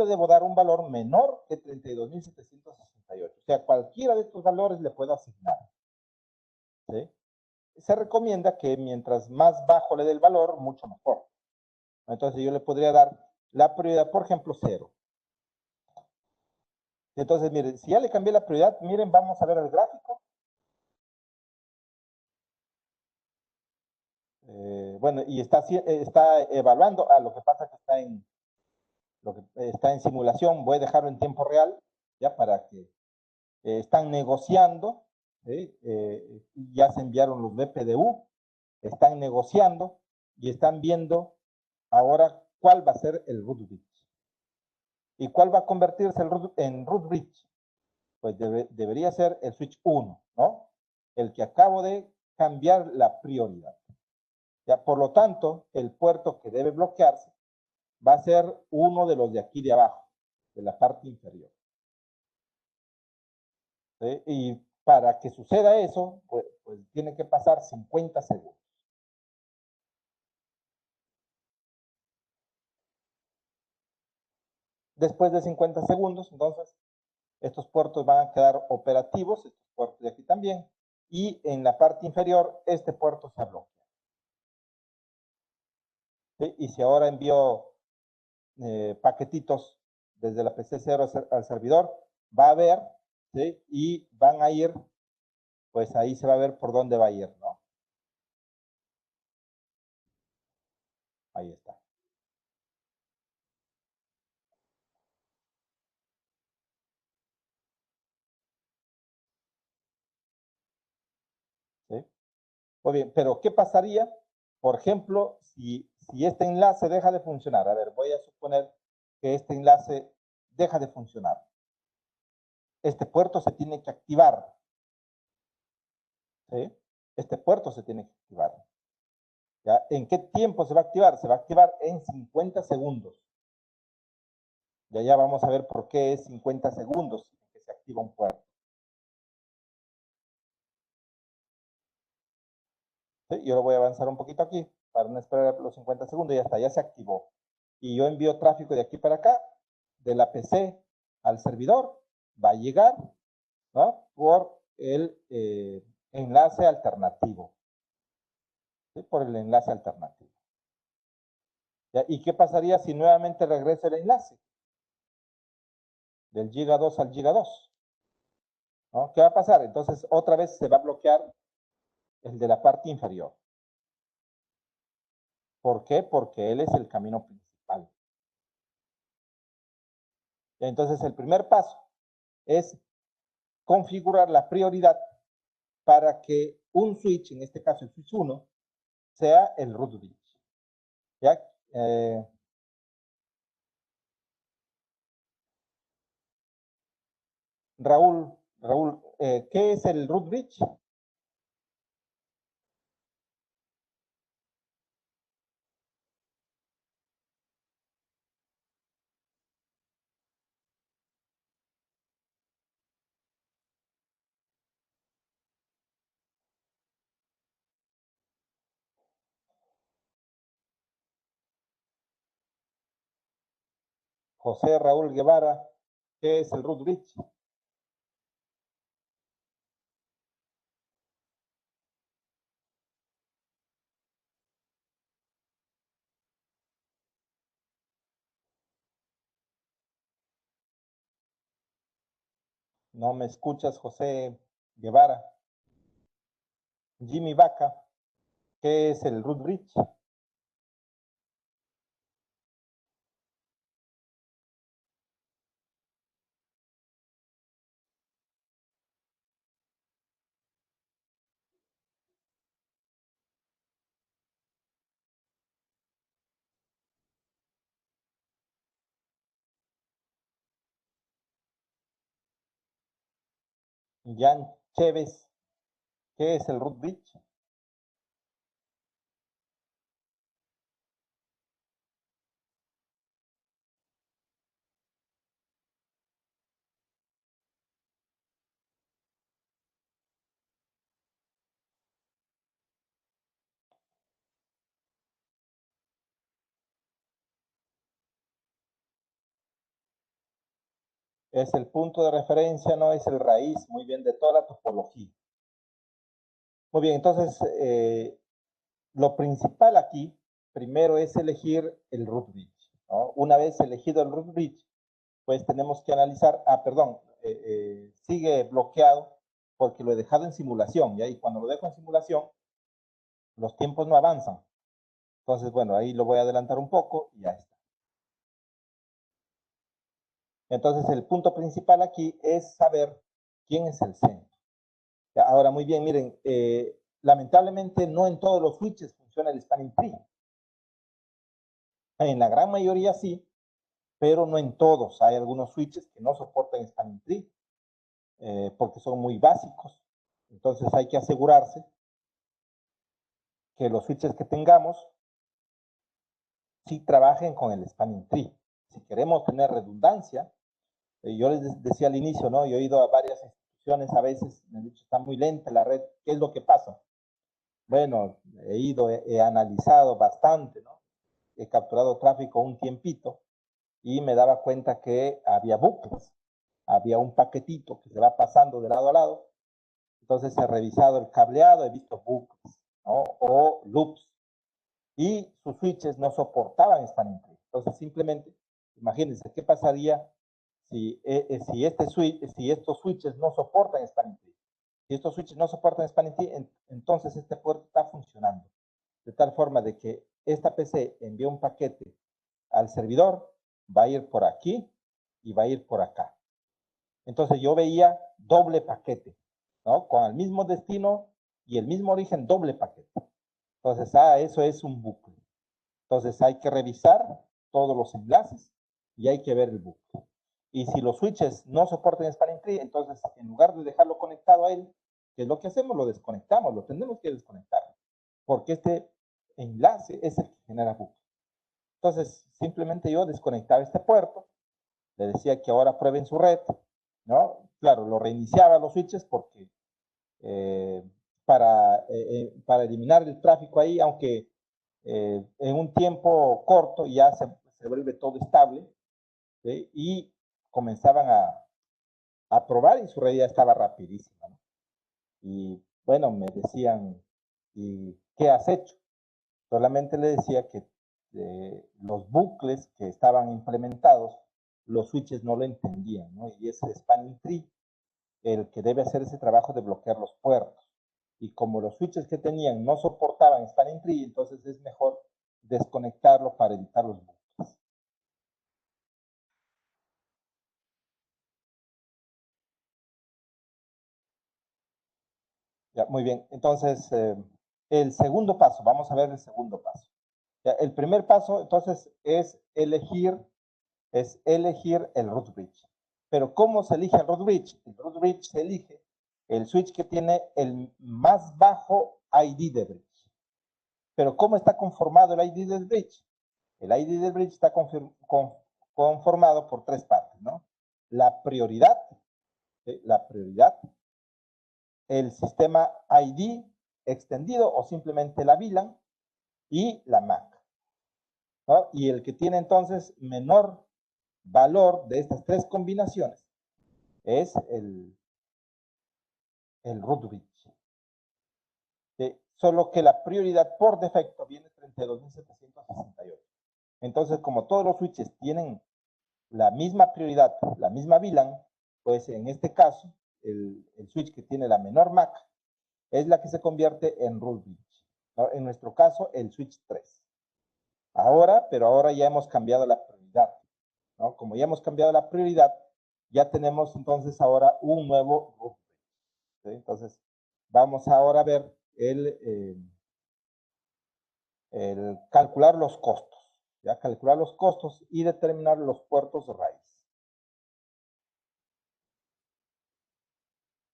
debo dar un valor menor que 32.768. O sea, cualquiera de estos valores le puedo asignar. ¿Sí? Se recomienda que mientras más bajo le dé el valor, mucho mejor. Entonces yo le podría dar la prioridad, por ejemplo, 0. Entonces, miren, si ya le cambié la prioridad, miren, vamos a ver el gráfico. Bueno, y está evaluando. Lo que pasa que está en simulación. Voy a dejarlo en tiempo real, ya para que están negociando. Ya se enviaron los BPDU, están negociando y están viendo ahora cuál va a ser el root bridge. ¿Y cuál va a convertirse en root bridge? Pues debería ser el switch 1, ¿no? El que acabo de cambiar la prioridad. Ya, por lo tanto, el puerto que debe bloquearse va a ser uno de los de aquí de abajo, de la parte inferior. ¿Sí? Y para que suceda eso, pues tiene que pasar 50 segundos. Después de 50 segundos, entonces, estos puertos van a quedar operativos, estos puertos de aquí también, y en la parte inferior, este puerto se bloquea. ¿Sí? Y si ahora envío paquetitos desde la PC0 al servidor, va a ver, ¿sí? Y van a ir, pues ahí se va a ver por dónde va a ir, ¿no? Ahí está. Muy bien, pero ¿qué pasaría, por ejemplo, si este enlace deja de funcionar? A ver, voy a suponer que este enlace deja de funcionar. Este puerto se tiene que activar. ¿Sí? Este puerto se tiene que activar. ¿Ya? ¿En qué tiempo se va a activar? Se va a activar en 50 segundos. Ya vamos a ver por qué es 50 segundos que se activa un puerto. ¿Sí? Yo lo voy a avanzar un poquito aquí para no esperar los 50 segundos y ya se activó. Y yo envío tráfico de aquí para acá, de la PC al servidor, va a llegar, ¿no? Por el enlace alternativo. ¿Sí? Por el enlace alternativo. ¿Ya? ¿Y qué pasaría si nuevamente regresa el enlace? Del Giga 2 al Giga 2. ¿No? ¿Qué va a pasar? Entonces, otra vez se va a bloquear el de la parte inferior. ¿Por qué? Porque él es el camino principal. Entonces, el primer paso es configurar la prioridad para que un switch, en este caso el switch 1, sea el root bridge. ¿Ya? Raúl, ¿qué es el root bridge? José Raúl Guevara, ¿qué es el root bridge? No me escuchas, José Guevara. Jimmy Vaca, ¿qué es el root bridge? Jan Chévez, ¿qué es el root bridge? Es el punto de referencia, no es el raíz, muy bien, de toda la topología. Muy bien, entonces, lo principal aquí, primero es elegir el root bridge, ¿no? Una vez elegido el root bridge, pues tenemos que analizar, sigue bloqueado porque lo he dejado en simulación, ¿ya? Y cuando lo dejo en simulación, los tiempos no avanzan. Entonces, bueno, ahí lo voy a adelantar un poco y ya está. Entonces, el punto principal aquí es saber quién es el centro. Ahora, muy bien, miren, lamentablemente no en todos los switches funciona el spanning tree. En la gran mayoría sí, pero no en todos. Hay algunos switches que no soportan spanning tree porque son muy básicos. Entonces hay que asegurarse que los switches que tengamos sí trabajen con el spanning tree. Si queremos tener redundancia, yo les decía al inicio, ¿no? Yo he ido a varias instituciones, a veces me han dicho, está muy lenta la red, ¿qué es lo que pasa? Bueno, he analizado bastante, ¿no? He capturado tráfico un tiempito y me daba cuenta que había bucles, había un paquetito que se va pasando de lado a lado. Entonces he revisado el cableado, he visto bucles, ¿no? O loops, y sus switches no soportaban spanning tree. Entonces simplemente, imagínense, ¿qué pasaría si estos switches no soportan spanning tree? Si estos switches no soportan spanning tree, entonces este puerto está funcionando. De tal forma de que esta PC envía un paquete al servidor, va a ir por aquí y va a ir por acá. Entonces yo veía doble paquete, ¿no? Con el mismo destino y el mismo origen doble paquete. Entonces, eso es un bucle. Entonces hay que revisar todos los enlaces y hay que ver el bucle. Y si los switches no soportan spanning tree, entonces en lugar de dejarlo conectado a él, ¿qué es lo que hacemos? Lo desconectamos, lo tenemos que desconectar, porque este enlace es el que genera bucle. Entonces, simplemente yo desconectaba este puerto, le decía que ahora prueben su red, ¿no? Claro, lo reiniciaba los switches porque para eliminar el tráfico ahí, aunque en un tiempo corto ya se vuelve todo estable, ¿sí? Y comenzaban a probar y su red ya estaba rapidísima, ¿no? Y bueno, me decían, ¿y qué has hecho? Solamente le decía que los bucles que estaban implementados, los switches no lo entendían, ¿no? Y es spanning tree el que debe hacer ese trabajo de bloquear los puertos. Y como los switches que tenían no soportaban spanning tree, entonces es mejor desconectarlo para evitar los bucles. Ya, muy bien, entonces el segundo paso, vamos a ver el segundo paso. Ya, el primer paso, entonces, es elegir el root bridge. Pero ¿cómo se elige el root bridge? El root bridge se elige el switch que tiene el más bajo ID de bridge. Pero ¿cómo está conformado el ID del bridge? El ID del bridge está conformado por tres partes, ¿no? La prioridad, el sistema ID extendido o simplemente la VLAN y la MAC, ¿no? Y el que tiene entonces menor valor de estas tres combinaciones es el root bridge. Solo que la prioridad por defecto viene 32.768. Entonces, como todos los switches tienen la misma prioridad, la misma VLAN, pues en este caso, el switch que tiene la menor MAC es la que se convierte en root bridge, ¿no? En nuestro caso, el switch 3. Pero ahora ya hemos cambiado la prioridad, ¿no? Como ya hemos cambiado la prioridad, ya tenemos entonces ahora un nuevo root bridge, ¿sí? Entonces, vamos ahora a ver el calcular los costos, ya calcular los costos y determinar los puertos raíz.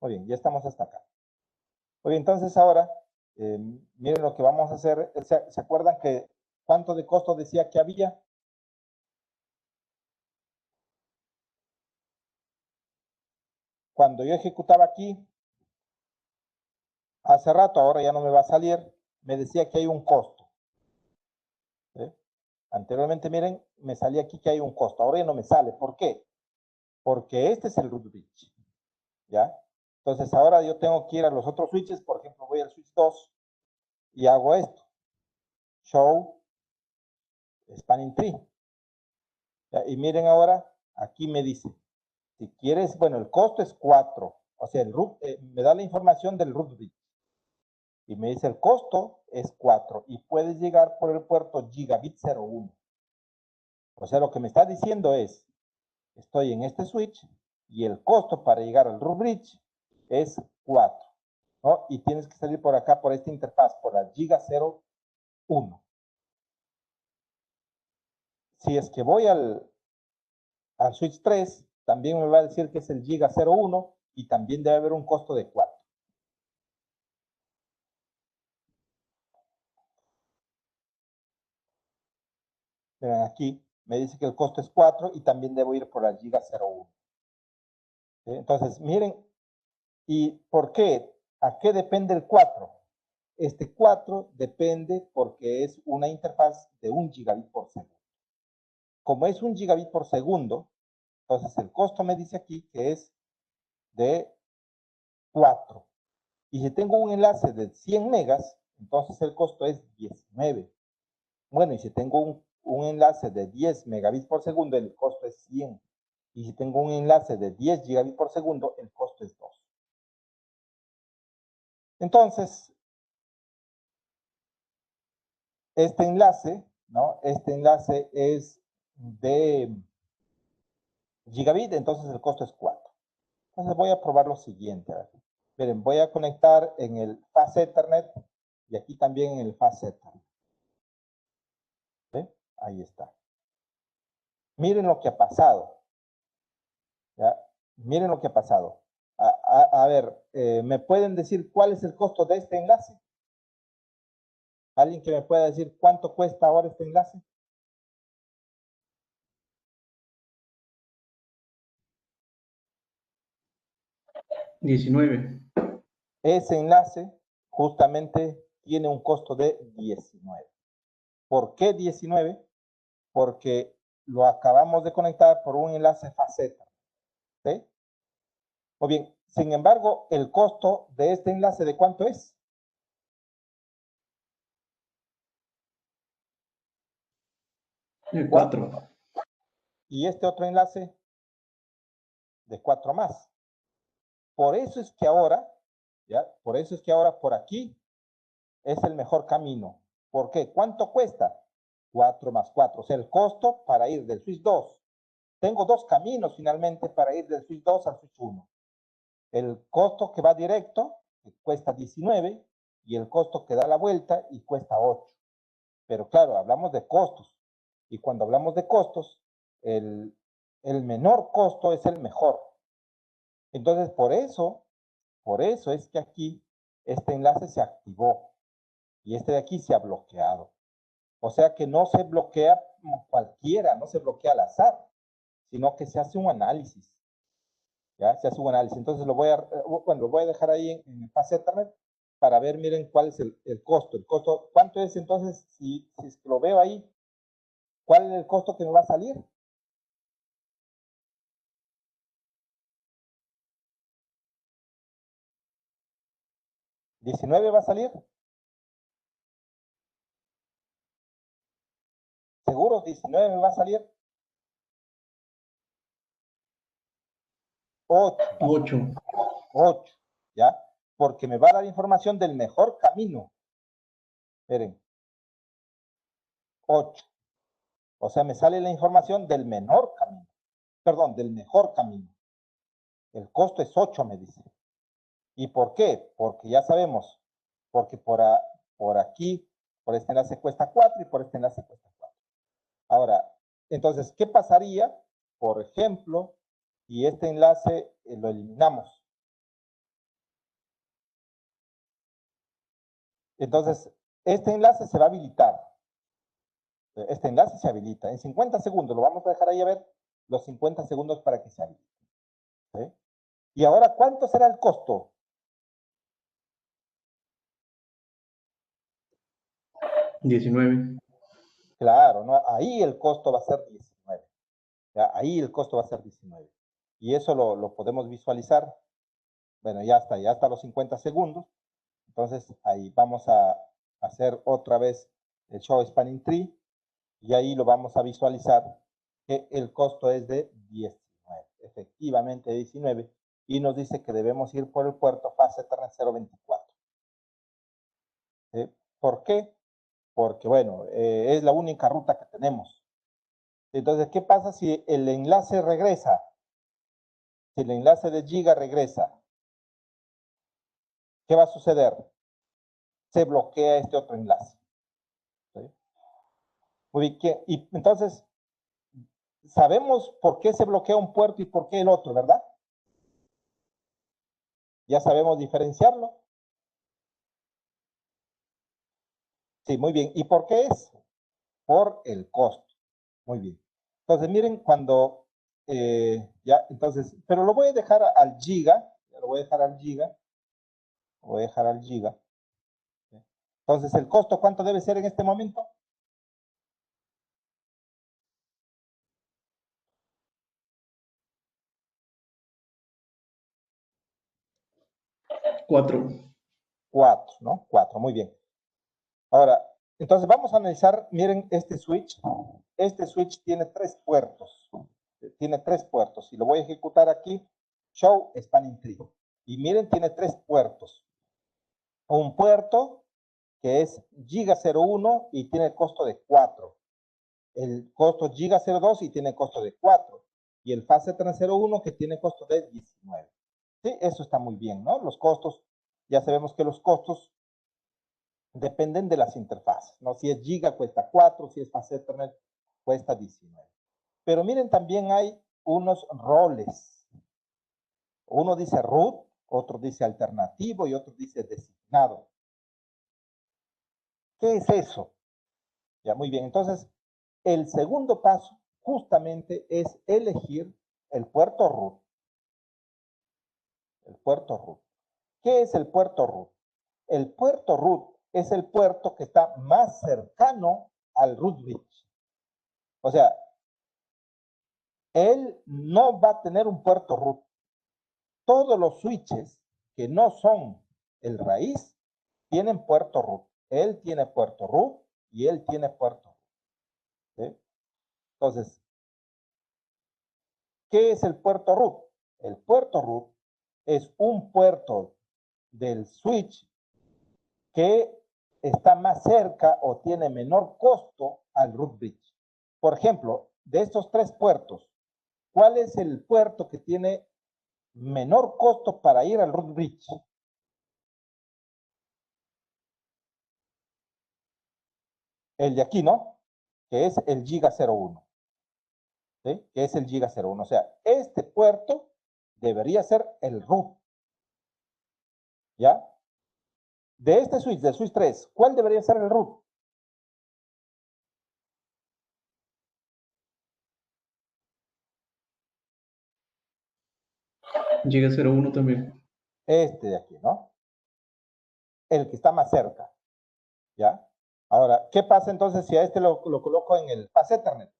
Muy bien, ya estamos hasta acá. Muy bien, entonces ahora, miren lo que vamos a hacer. ¿Se acuerdan que cuánto de costo decía que había? Cuando yo ejecutaba aquí, hace rato, ahora ya no me va a salir, me decía que hay un costo. ¿Sí? Anteriormente, miren, me salía aquí que hay un costo. Ahora ya no me sale. ¿Por qué? Porque este es el root bridge. ¿Ya? Entonces ahora yo tengo que ir a los otros switches. Por ejemplo, voy al switch 2 y hago esto. Show spanning tree. ¿Ya? Y miren ahora, aquí me dice, si quieres, bueno, el costo es 4. O sea, me da la información del root bridge. Y me dice el costo es 4 y puedes llegar por el puerto gigabit 01. O sea, lo que me está diciendo es, estoy en este switch y el costo para llegar al root bridge es 4, ¿no? Y tienes que salir por acá, por esta interfaz, por la giga 01. Si es que voy al switch 3, también me va a decir que es el giga 01 y también debe haber un costo de 4. Miren, aquí me dice que el costo es 4 y también debo ir por la giga 01. Entonces, miren, ¿y por qué? ¿A qué depende el 4? Este 4 depende porque es una interfaz de 1 gigabit por segundo. Como es 1 gigabit por segundo, entonces el costo me dice aquí que es de 4. Y si tengo un enlace de 100 megas, entonces el costo es 19. Bueno, y si tengo un enlace de 10 megabits por segundo, el costo es 100. Y si tengo un enlace de 10 gigabits por segundo, el costo es 2. Entonces, este enlace, ¿no? Este enlace es de gigabit, entonces el costo es 4. Entonces voy a probar lo siguiente. A ver. Miren, voy a conectar en el Fast Ethernet y aquí también en el Fast Ethernet. ¿Sí? Ahí está. Miren lo que ha pasado. ¿Ya? Miren lo que ha pasado. A ver, ¿me pueden decir cuál es el costo de este enlace? ¿Alguien que me pueda decir cuánto cuesta ahora este enlace? $19. Ese enlace justamente tiene un costo de 19. ¿Por qué 19? Porque lo acabamos de conectar por un enlace faceta. ¿Sí? Muy bien. Sin embargo, el costo de este enlace, ¿de cuánto es? $4. Y este otro enlace de 4 más. Por eso es que ahora, ¿ya? Por eso es que ahora por aquí es el mejor camino. ¿Por qué? ¿Cuánto cuesta? 4 más 4. O sea, el costo para ir del switch 2. Tengo dos caminos finalmente para ir del switch 2 al switch 1. El costo que va directo, que cuesta 19, y el costo que da la vuelta y cuesta 8. Pero claro, hablamos de costos. Y cuando hablamos de costos, el menor costo es el mejor. Entonces, por eso es que aquí este enlace se activó y este de aquí se ha bloqueado. O sea que no se bloquea cualquiera, no se bloquea al azar, sino que se hace un análisis. ¿Ya? Se hace un análisis. Entonces lo voy a dejar ahí en Fast Ethernet para ver, miren, cuál es el costo. El costo, ¿cuánto es entonces? Si lo veo ahí, ¿cuál es el costo que me va a salir? ¿19 va a salir? ¿Seguro 19 me va a salir? 8. 8, ¿ya? Porque me va a dar información del mejor camino. Miren, 8. O sea, me sale la información del menor camino. Perdón, del mejor camino. El costo es 8, me dice. ¿Y por qué? Porque ya sabemos, porque por aquí, por este enlace cuesta 4 y por este enlace cuesta 4. Ahora, entonces, ¿qué pasaría, por ejemplo, si este enlace lo eliminamos? Entonces, este enlace se va a habilitar. Este enlace se habilita. En 50 segundos, lo vamos a dejar ahí a ver los 50 segundos para que se habilite. ¿Sí? Y ahora, ¿cuánto será el costo? $19. Claro, ¿no? Ahí el costo va a ser 19. ¿Ya? Ahí el costo va a ser 19. Y eso lo podemos visualizar. Bueno, ya está los 50 segundos. Entonces, ahí vamos a hacer otra vez el Show Spanning Tree. Y ahí lo vamos a visualizar que el costo es de 19. Efectivamente 19. Y nos dice que debemos ir por el puerto Fast Ethernet 024. ¿Por qué? Porque, bueno, es la única ruta que tenemos. Entonces, ¿qué pasa si el enlace regresa? Si el enlace de Giga regresa, ¿qué va a suceder? Se bloquea este otro enlace. ¿Sí? Muy bien, y entonces, sabemos por qué se bloquea un puerto y por qué el otro, ¿verdad? Ya sabemos diferenciarlo. Sí, muy bien. ¿Y por qué es? Por el costo. Muy bien. Entonces, miren, cuando ya, entonces, pero lo voy a dejar al giga, lo voy a dejar al giga, lo voy a dejar al giga. Entonces, ¿el costo cuánto debe ser en este momento? $4. 4, ¿no? 4, muy bien. Ahora, entonces vamos a analizar, miren este switch. Este switch tiene 3 puertos. Tiene 3 puertos. Y lo voy a ejecutar aquí, Show Spanning Tree. Y miren, tiene 3 puertos. Un puerto que es Giga 01 y tiene costo de 4. El costo Giga 02 y tiene costo de 4. Y el Fast Ethernet 01 que tiene costo de 19. Sí, eso está muy bien, ¿no? Los costos, ya sabemos que los costos dependen de las interfaces, ¿no? Si es giga cuesta 4, si es fast Ethernet cuesta 19. Pero miren, también hay unos roles. Uno dice root, otro dice alternativo y otro dice designado. ¿Qué es eso? Ya, muy bien. Entonces, el segundo paso justamente es elegir el puerto root. El puerto root. ¿Qué es el puerto root? El puerto root es el puerto que está más cercano al root bridge. O sea, él no va a tener un puerto root. Todos los switches que no son el raíz tienen puerto root. Él tiene puerto root y él tiene puerto root. ¿Sí? Entonces, ¿qué es el puerto root? El puerto root es un puerto del switch que está más cerca o tiene menor costo al root bridge. Por ejemplo, de estos tres puertos, ¿cuál es el puerto que tiene menor costo para ir al root bridge? El de aquí, ¿no? Que es el giga 01. ¿Sí? Que es el giga 01. O sea, este puerto debería ser el root. ¿Ya? De este switch, del switch 3, ¿cuál debería ser el root? Giga 01 también. Este de aquí, ¿no? El que está más cerca. ¿Ya? Ahora, ¿qué pasa entonces si a este lo coloco en el fast Ethernet?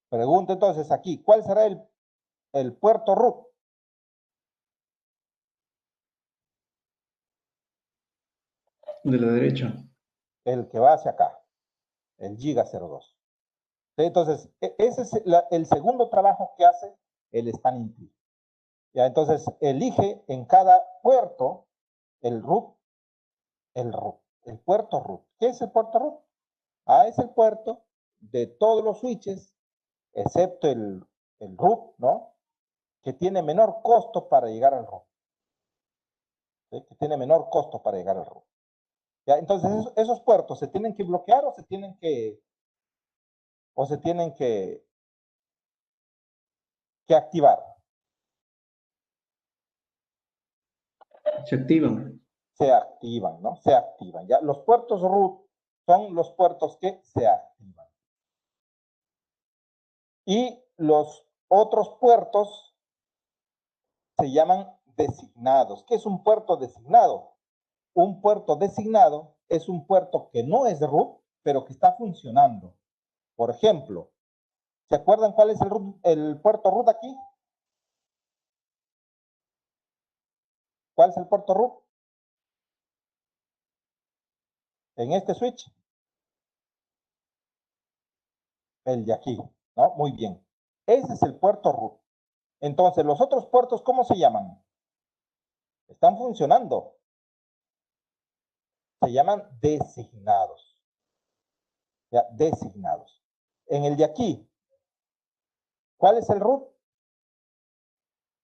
Pregunto entonces aquí, ¿cuál será el puerto root? De la derecha. El que va hacia acá, el giga 02. Entonces, ese es el segundo trabajo que hace el spanning tree. Ya, entonces, elige en cada puerto el root, el puerto root. ¿Qué es el puerto root? Ah, es el puerto de todos los switches, excepto el root, ¿no? Que tiene menor costo para llegar al root. ¿Sí? Que tiene menor costo para llegar al root. ¿Ya? Entonces, esos puertos se tienen que bloquear o se tienen que activar. Se activan. Se activan, ¿no? Se activan. ¿Ya? Los puertos root son los puertos que se activan. Y los otros puertos se llaman designados. ¿Qué es un puerto designado? Un puerto designado es un puerto que no es root, pero que está funcionando. Por ejemplo, ¿se acuerdan cuál es el puerto root aquí? ¿Cuál es el puerto root? En este switch. El de aquí, ¿no? Muy bien. Ese es el puerto root. Entonces, los otros puertos, ¿cómo se llaman? Están funcionando. Se llaman designados. Ya, designados. En el de aquí, ¿cuál es el root?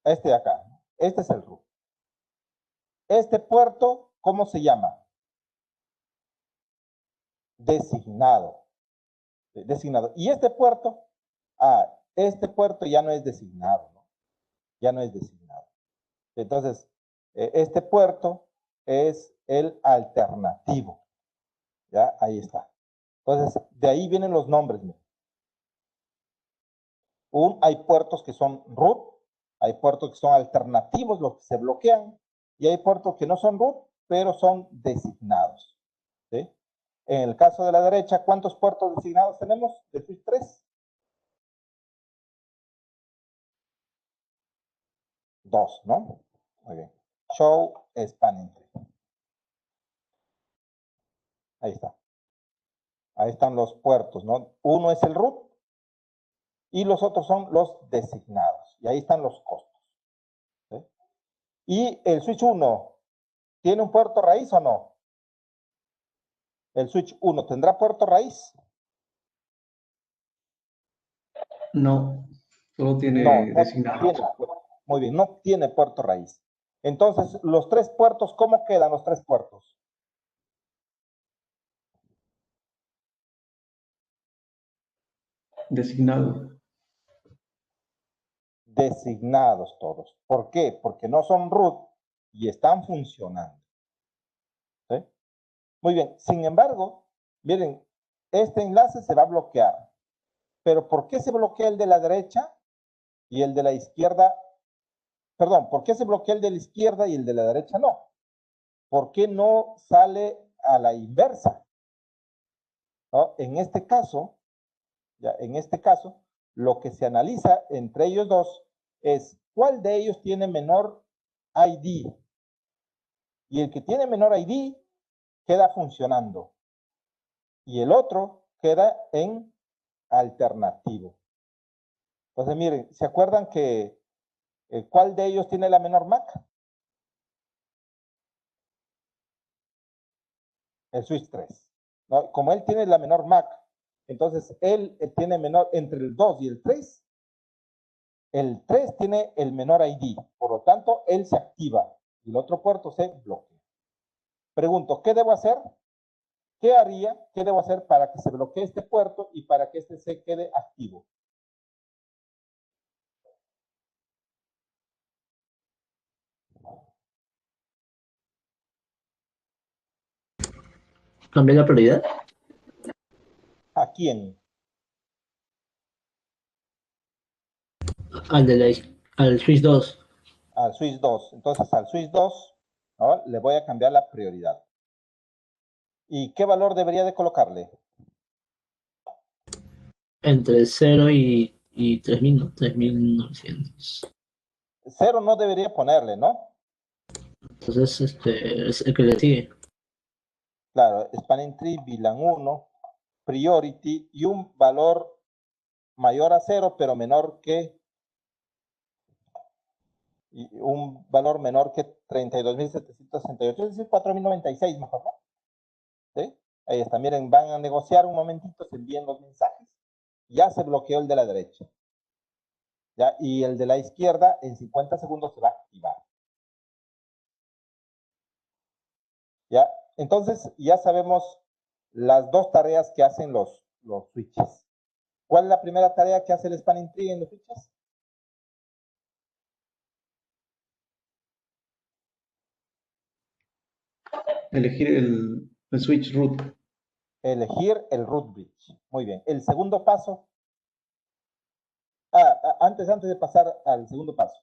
Este de acá. Este es el root. Este puerto, ¿cómo se llama? Designado. Designado. Y este puerto, este puerto ya no es designado, ¿no? Ya no es designado. Entonces, este puerto es el alternativo. Ya, ahí está. Entonces, de ahí vienen los nombres. Hay puertos que son root, hay puertos que son alternativos, los que se bloquean, y hay puertos que no son root, pero son designados. ¿Sí? En el caso de la derecha, ¿cuántos puertos designados tenemos? De switch 3. 2, ¿no? Muy bien. Show spanning tree. Ahí está. Ahí están los puertos, ¿no? Uno es el root y los otros son los designados. Y ahí están los costos. ¿Sí? Y el switch 1, ¿tiene un puerto raíz o no? El switch 1, ¿tendrá puerto raíz? No. Solo tiene No, no designado. tiene, muy bien, no tiene puerto raíz. Entonces, los tres puertos, ¿cómo quedan los tres puertos? Designado. Designados todos. ¿Por qué? Porque no son root y están funcionando. ¿Sí? Muy bien, sin embargo, miren, este enlace se va a bloquear. Pero ¿por qué se bloquea el de la derecha y el de la izquierda? Perdón, ¿por qué se bloquea el de la izquierda y el de la derecha no? ¿Por qué no sale a la inversa? ¿No? En este caso, lo que se analiza entre ellos dos es cuál de ellos tiene menor ID. Y el que tiene menor ID queda funcionando. Y el otro queda en alternativo. Entonces, miren, ¿se acuerdan que cuál de ellos tiene la menor MAC? El switch 3. ¿No? Como él tiene la menor MAC, entonces él tiene menor entre el 2 y el 3. El 3 tiene el menor ID, por lo tanto, él se activa y el otro puerto se bloquea. Pregunto, ¿qué debo hacer? ¿Qué debo hacer para que se bloquee este puerto y para que este se quede activo? ¿Cambiar la prioridad? ¿A quién? Al switch 2. Al switch 2. Entonces, al switch 2, ¿no? Le voy a cambiar la prioridad. ¿Y qué valor debería de colocarle? Entre 0 y 3900. 0 no debería ponerle, ¿no? Entonces, es el que le sigue. Claro, spanning tree, VLAN 1, priority y un valor mayor a 0, pero menor que y un valor menor que 32.768, es decir, 4.096 mejor, ¿no? ¿Sí? Ahí está, miren, van a negociar un momentito, se envíen los mensajes. Ya se bloqueó el de la derecha. ¿Ya? Y el de la izquierda en 50 segundos se va a activar. ¿Ya? Entonces, ya sabemos las dos tareas que hacen los switches. ¿Cuál es la primera tarea que hace el spanning tree en los switches? Elegir el switch root. Elegir el root bridge. Muy bien. El segundo paso. Antes de pasar al segundo paso.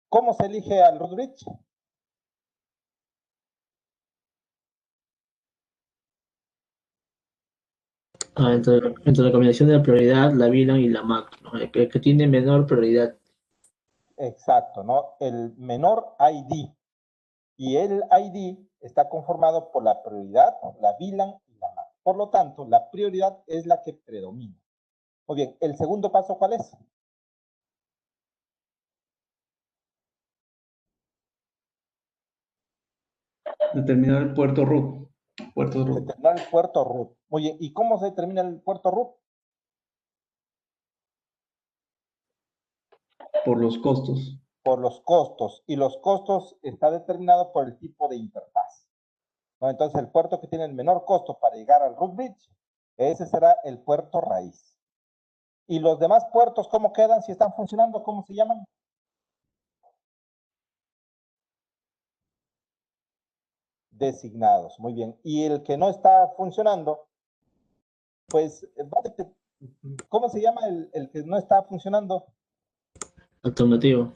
¿Cómo se elige al root bridge? Entre la combinación de la prioridad, la VLAN y la MAC, ¿no? El que tiene menor prioridad. Exacto, ¿no? El menor ID. Y el ID está conformado por la prioridad, la VLAN y la MAC. Por lo tanto, la prioridad es la que predomina. Muy bien, ¿el segundo paso cuál es? Determinar el puerto root. Puerto root. Determinar el puerto root. Muy bien, ¿y cómo se determina el puerto root? Por los costos. Por los costos. Y los costos está determinado por el tipo de interfaz. ¿No? Entonces, el puerto que tiene el menor costo para llegar al root bridge, ese será el puerto raíz. ¿Y los demás puertos cómo quedan? Si están funcionando, ¿cómo se llaman? Designados. Muy bien. Y el que no está funcionando, pues, ¿cómo se llama el que no está funcionando? Alternativo.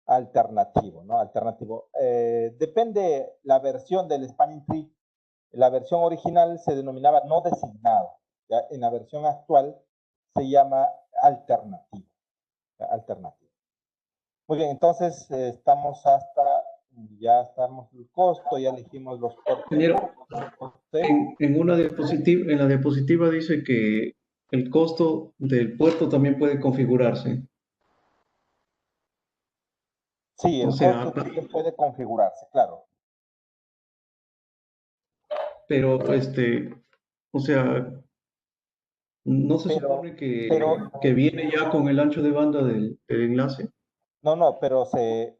Alternativo, ¿no? Alternativo. Depende la versión del spanning tree. La versión original se denominaba no designado. ¿Ya? En la versión actual se llama alternativo. ¿Ya? Alternativo. Muy bien, entonces ya estamos el costo, ya elegimos los puertos. Ingeniero, ¿Sí? en la diapositiva dice que el costo del puerto también puede configurarse. Sí, el O sea, costo también puede configurarse, claro. pero o sea, ¿No se Pero, supone pero, que viene ya con el ancho de banda del enlace? no, pero se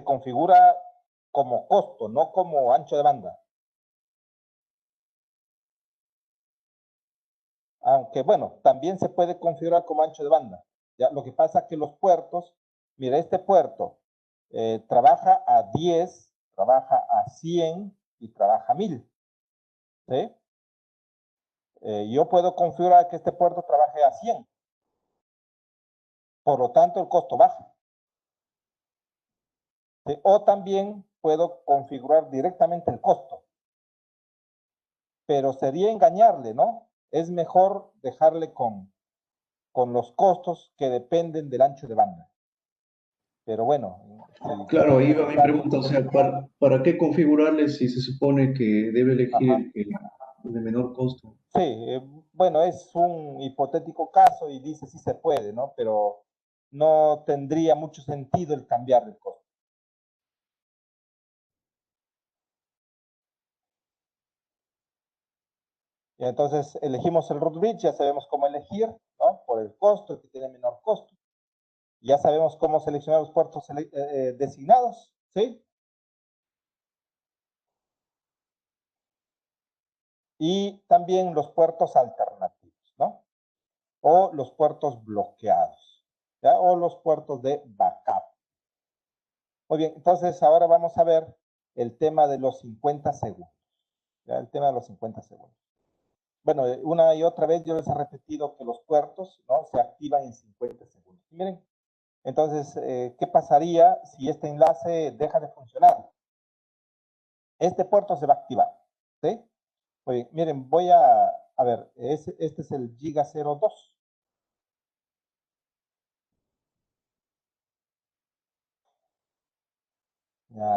configura como costo, no como ancho de banda. Aunque bueno, también se puede configurar como ancho de banda. ¿Ya? Lo que pasa es que los puertos, mira, este puerto trabaja a 10, trabaja a 100 y trabaja a 1000. ¿Sí? Yo puedo configurar que este puerto trabaje a 100. Por lo tanto, el costo baja. ¿Sí? O también puedo configurar directamente el costo. Pero sería engañarle, ¿no? Es mejor dejarle con los costos que dependen del ancho de banda. Pero bueno, Claro, si es ahí va mi necesario. pregunta, o sea, ¿para qué configurarle si se supone que debe Ajá. elegir el de menor costo? Sí, bueno, es un hipotético caso y dice sí se puede, ¿no? Pero no tendría mucho sentido el cambiar el costo. Y entonces elegimos el root bridge, ya sabemos cómo elegir, ¿no? Por el costo, el que tiene menor costo. Ya sabemos cómo seleccionar los puertos designados, ¿sí? Y también los puertos alternativos, ¿no? O los puertos bloqueados, ¿ya? O los puertos de backup. Muy bien, entonces ahora vamos a ver el tema de los 50 segundos, ¿ya? El tema de los 50 segundos. Bueno, una y otra vez yo les he repetido que los puertos, ¿no? Se activan en 50 segundos. Y miren, entonces, ¿qué pasaría si este enlace deja de funcionar? Este puerto se va a activar, ¿sí? Muy bien, miren, voy a ver, este es el Giga 02.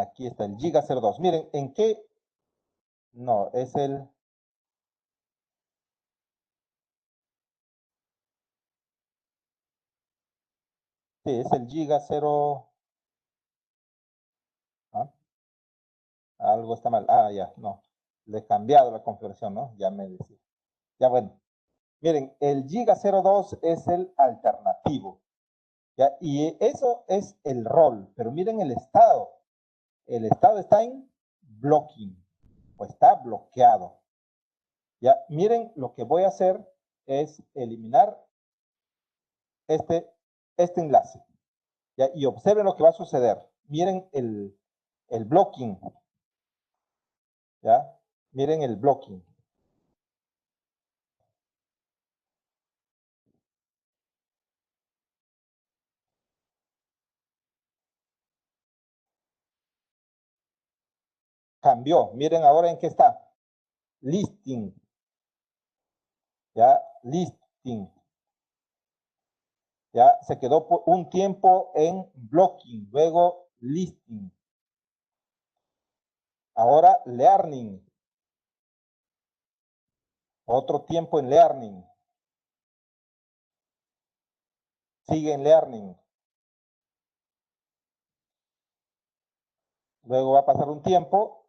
Aquí está el Giga 02. Miren, ¿en qué? No, es el... Sí, es el Giga 0... ¿Ah? Algo está mal. Ah, ya, no. Le he cambiado la configuración, ¿no? Ya me decía. Ya bueno. Miren, el Giga 02 es el alternativo. ¿Ya? Y eso es el rol. Pero miren el estado. El estado está en blocking. O está bloqueado. Ya, miren, lo que voy a hacer es eliminar este enlace. ¿Ya? Y observen lo que va a suceder. Miren el blocking. ¿Ya? Miren el blocking. Cambió. Miren ahora en qué está. Listing. ¿Ya? Listing. Ya se quedó por un tiempo en blocking, luego listing. Ahora learning. Otro tiempo en learning. Sigue en learning. Luego va a pasar un tiempo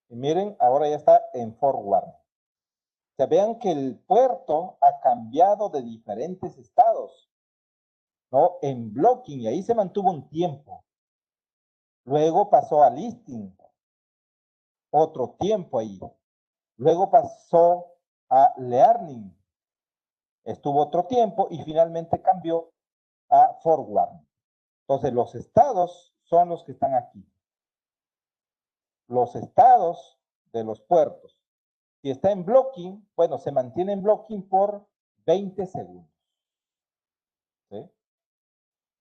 y miren, ahora ya está en forward. O sea, vean que el puerto ha cambiado de diferentes estados, ¿no? En blocking y ahí se mantuvo un tiempo. Luego pasó a listing. Otro tiempo ahí. Luego pasó a learning. Estuvo otro tiempo y finalmente cambió a forward. Entonces, los estados son los que están aquí. Los estados de los puertos. Si está en blocking, bueno, se mantiene en blocking por 20 segundos. ¿Sí?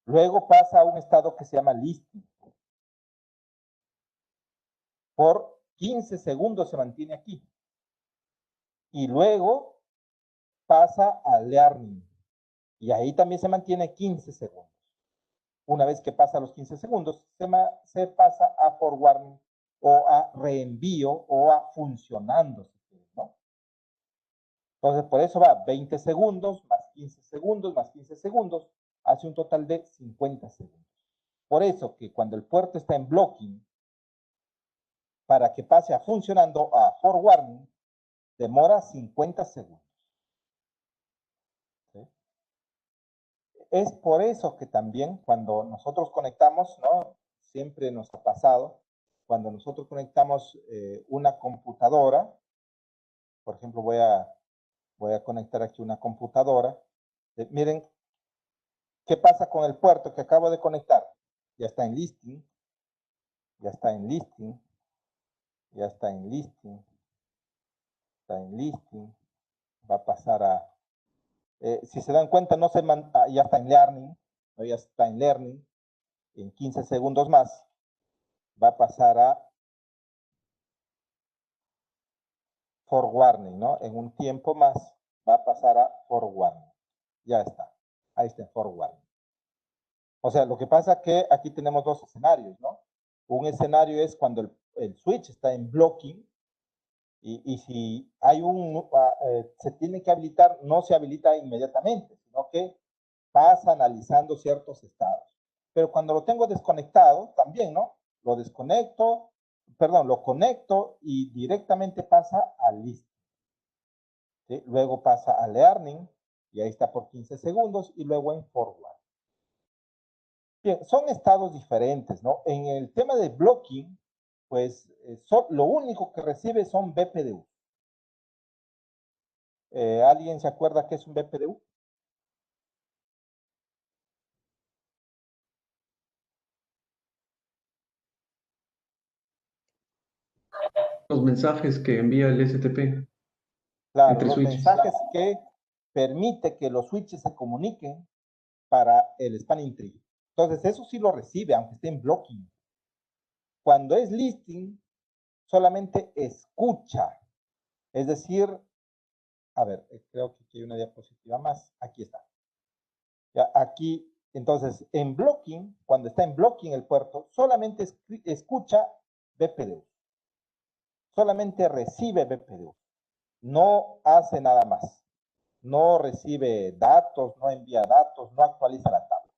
Luego pasa a un estado que se llama listing. Por 15 segundos se mantiene aquí. Y luego pasa a learning. Y ahí también se mantiene 15 segundos. Una vez que pasa los 15 segundos, se pasa a forwarding o a reenvío o a funcionando, si quieres, ¿no? Entonces, por eso va 20 segundos, más 15 segundos, más 15 segundos, hace un total de 50 segundos. Por eso que cuando el puerto está en blocking, para que pase a funcionando, a forwarding, demora 50 segundos. ¿Sí? Es por eso que también cuando nosotros conectamos, ¿no? Siempre nos ha pasado, cuando nosotros conectamos una computadora, por ejemplo, voy a conectar aquí una computadora. Miren, ¿qué pasa con el puerto que acabo de conectar? Ya está en listing, ya está en listing, ya está en listing, está en listing, va a pasar a... si se dan cuenta, no se ya está en learning, ¿no? Ya está en learning, en 15 segundos más va a pasar a forwarding, ¿no? En un tiempo más va a pasar a forwarding. Ya está, ahí está en forwarding. O sea, lo que pasa es que aquí tenemos dos escenarios, ¿no? Un escenario es cuando el switch está en blocking y si hay se tiene que habilitar, no se habilita inmediatamente, sino que pasa analizando ciertos estados. Pero cuando lo tengo desconectado, también, ¿no? Lo desconecto, perdón, lo conecto y directamente pasa a list. ¿Sí? Luego pasa a learning y ahí está por 15 segundos y luego en forward. Bien, son estados diferentes, ¿no? En el tema de blocking, pues lo único que recibe son BPDU. ¿Alguien se acuerda qué es un BPDU? Los mensajes que envía el STP Claro, entre los switches. mensajes que permite que los switches se comuniquen para el spanning tree. Entonces, eso sí lo recibe, aunque esté en blocking. Cuando es listing, solamente escucha. Es decir, a ver, creo que aquí hay una diapositiva más. Aquí está. Ya, aquí, entonces, en blocking, cuando está en blocking el puerto, solamente escucha BPDU. Solamente recibe BPDU. No hace nada más. No recibe datos, no envía datos, no actualiza la tabla.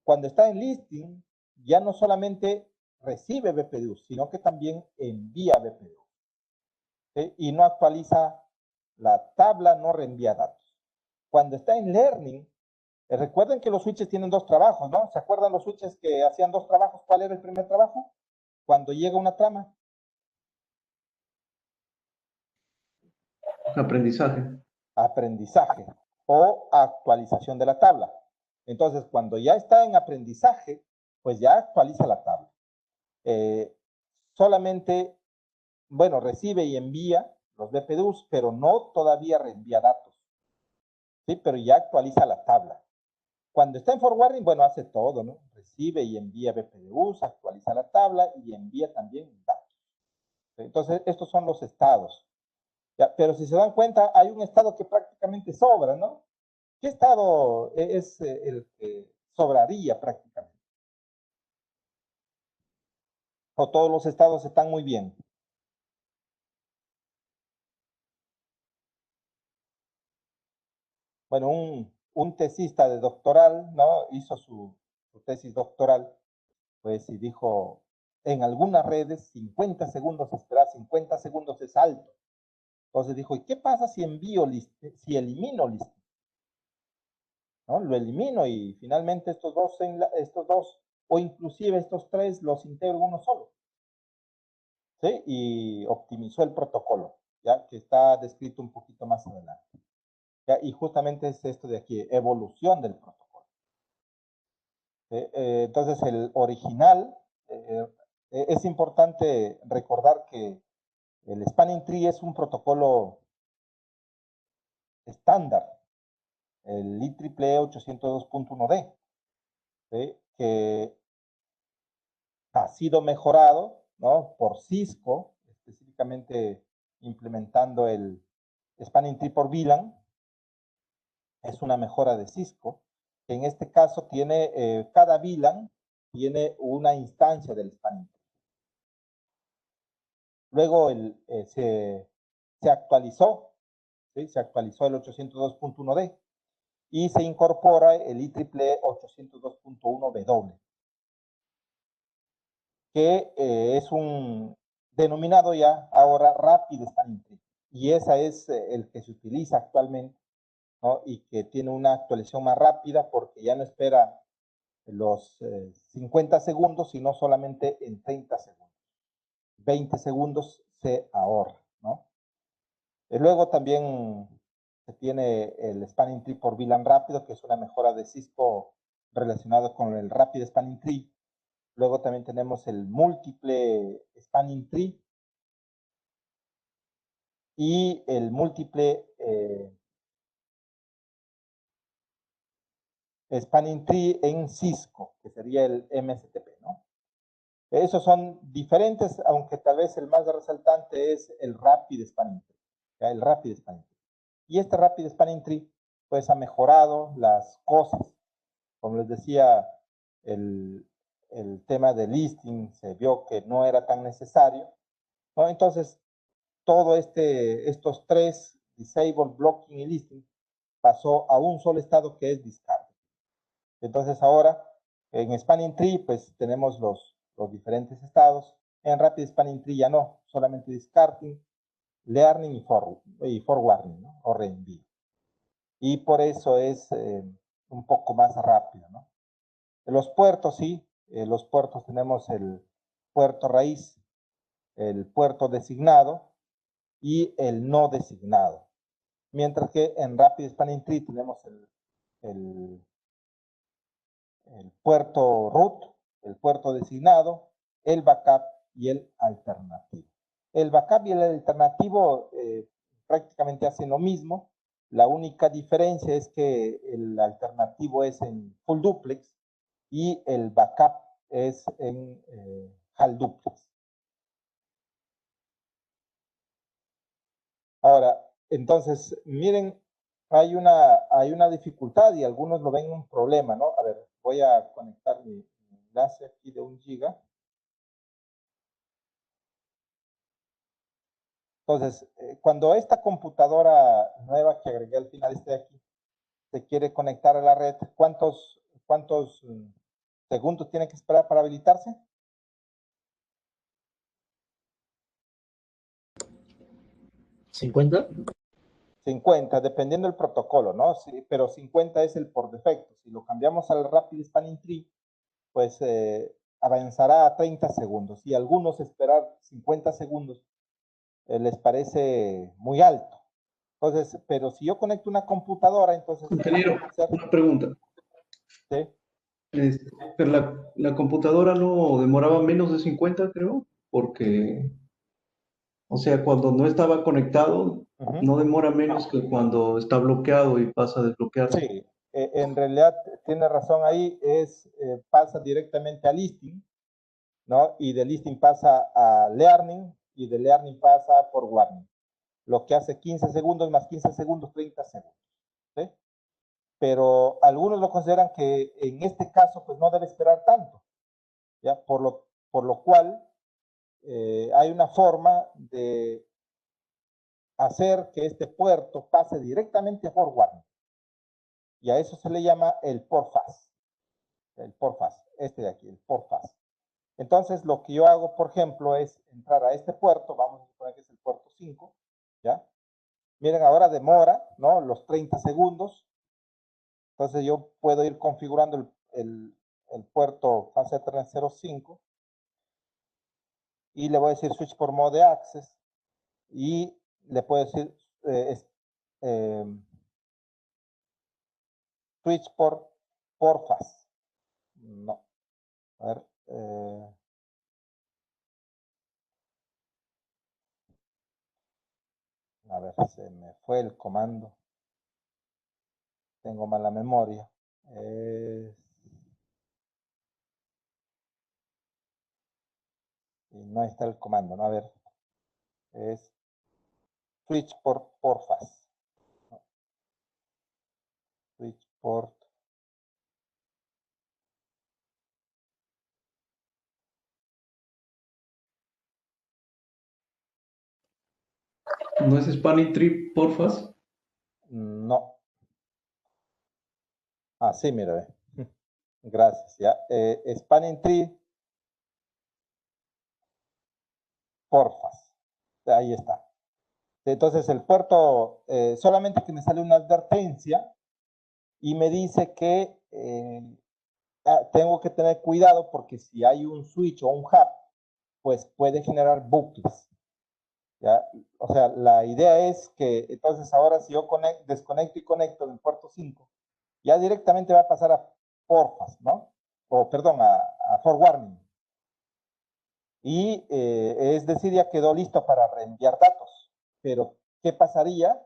Cuando está en listing, ya no solamente recibe BPDU, sino que también envía BPDU. ¿Sí? Y no actualiza la tabla, no reenvía datos. Cuando está en learning, recuerden que los switches tienen dos trabajos, ¿no? ¿Se acuerdan los switches que hacían dos trabajos? ¿Cuál era el primer trabajo? Cuando llega una trama. Aprendizaje. Aprendizaje o actualización de la tabla. Entonces, cuando ya está en aprendizaje, pues ya actualiza la tabla. Solamente, bueno, recibe y envía los BPDUs, pero no todavía reenvía datos. ¿Sí? Pero ya actualiza la tabla. Cuando está en forwarding, bueno, hace todo, ¿no? Recibe y envía BPDUs, actualiza la tabla y envía también datos. Entonces, estos son los estados. ¿Ya? Pero si se dan cuenta, hay un estado que prácticamente sobra, ¿no? ¿Qué estado es el que sobraría prácticamente? ¿O todos los estados están muy bien? Bueno, un tesista de doctoral, ¿no? Hizo su tesis doctoral, pues, y dijo, en algunas redes 50 segundos esperar, 50 segundos es alto. Entonces dijo, ¿y qué pasa si si elimino list? ¿No? Lo elimino y finalmente estos dos, o inclusive estos tres, los integro en uno solo. ¿Sí? Y optimizó el protocolo, ya que está descrito un poquito más adelante. ¿Ya? Y justamente es esto de aquí, evolución del protocolo. Entonces, el original, es importante recordar que el Spanning Tree es un protocolo estándar, el IEEE 802.1D, ¿sí? Que ha sido mejorado, ¿no? Por Cisco, específicamente implementando el Spanning Tree por VLAN. Es una mejora de Cisco. En este caso tiene, cada VLAN tiene una instancia del Spanning Tree. Luego se actualizó, ¿sí? Se actualizó el 802.1D y se incorpora el IEEE 802.1W, que es un denominado ya ahora Rapid Spanning Tree. y ese es el que se utiliza actualmente, ¿no? Y que tiene una actualización más rápida porque ya no espera los 50 segundos, sino solamente en 30 segundos. 20 segundos se ahorra, ¿no? Luego también se tiene el Spanning Tree por VLAN rápido, que es una mejora de Cisco relacionado con el Rapid Spanning Tree. Luego también tenemos el múltiple Spanning Tree y el múltiple Spanning Tree en Cisco, que sería el MSTP, ¿no? Esos son diferentes, aunque tal vez el más resaltante es el Rapid Spanning Tree, ¿ya? El Rapid Spanning Tree. Y este Rapid Spanning Tree, pues ha mejorado las cosas. Como les decía, el tema de listing se vio que no era tan necesario, ¿no? Entonces, todo estos tres, disable, blocking y listing, pasó a un solo estado que es discard. Entonces ahora, en Spanning Tree, pues tenemos los diferentes estados. En Rapid Spanning Tree ya no, solamente discarding, learning y forwarding, ¿no? O reenvío. Y por eso es un poco más rápido, ¿no? Los puertos, sí, los puertos tenemos el puerto raíz, el puerto designado y el no designado. Mientras que en Rapid Spanning Tree tenemos el puerto root, el puerto designado, el backup y el alternativo. El backup y el alternativo prácticamente hacen lo mismo. La única diferencia es que el alternativo es en full duplex y el backup es en half duplex. Ahora, entonces, miren, hay una dificultad y algunos lo ven un problema, ¿no? A ver, voy a conectar mi enlace aquí de 1 giga. Entonces, cuando esta computadora nueva que agregué al final esté aquí, se quiere conectar a la red, ¿cuántos segundos tiene que esperar para habilitarse? 50. 50, dependiendo del protocolo, ¿no? Sí, pero 50 es el por defecto. Si lo cambiamos al Rapid Spanning Tree, pues avanzará a 30 segundos. Y a algunos esperar 50 segundos les parece muy alto. Entonces, pero si yo conecto una computadora, entonces... Ingeniero, una pregunta. ¿Sí? Pero la computadora no demoraba menos de 50, creo, porque, o sea, cuando no estaba conectado, no demora menos que cuando está bloqueado y pasa a desbloquearse. Sí, en realidad tiene razón ahí, pasa directamente a listing, ¿no? Y de listing pasa a learning y de learning pasa a forwarding. Lo que hace 15 segundos más 15 segundos, 30 segundos. ¿Sí? Pero algunos lo consideran que en este caso pues no debe esperar tanto, ¿ya? Por lo cual hay una forma de hacer que este puerto pase directamente a forwarding. Y a eso se le llama el port fast. El port fast, este de aquí, el port fast. Entonces, lo que yo hago, por ejemplo, es entrar a este puerto, vamos a suponer que es el puerto 5, ¿ya? Miren, ahora demora, ¿no? Los 30 segundos. Entonces, yo puedo ir configurando el puerto Fast Ethernet 05 y le voy a decir switch por mode access y le puedo decir switch por fast. No, a ver, se me fue el comando. Tengo mala memoria. Y no está el comando, ¿no? A ver. Es switch por fast. ¿No? Switch port. ¿No es Spanning Tree, porfas? No. Ah, sí, mira, ve. Gracias, ya. Spanning tree, porfas. Ahí está. Entonces el puerto, solamente que me sale una advertencia y me dice que tengo que tener cuidado porque si hay un switch o un hub, pues puede generar bucles. ¿Ya? O sea, la idea es que entonces ahora si yo desconecto y conecto del puerto 5, ya directamente va a pasar a porfas, ¿no? O perdón, a forwarding. Y es decir, ya quedó listo para reenviar datos. Pero, ¿qué pasaría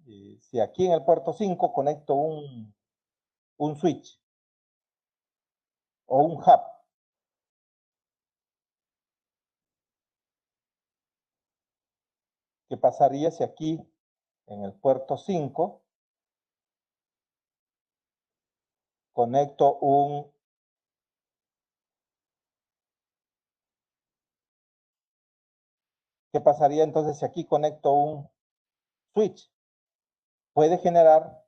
si aquí en el puerto 5 conecto un switch o un hub? ¿Qué pasaría si aquí en el puerto 5 conecto un ¿Qué pasaría entonces si aquí conecto un switch? Puede generar,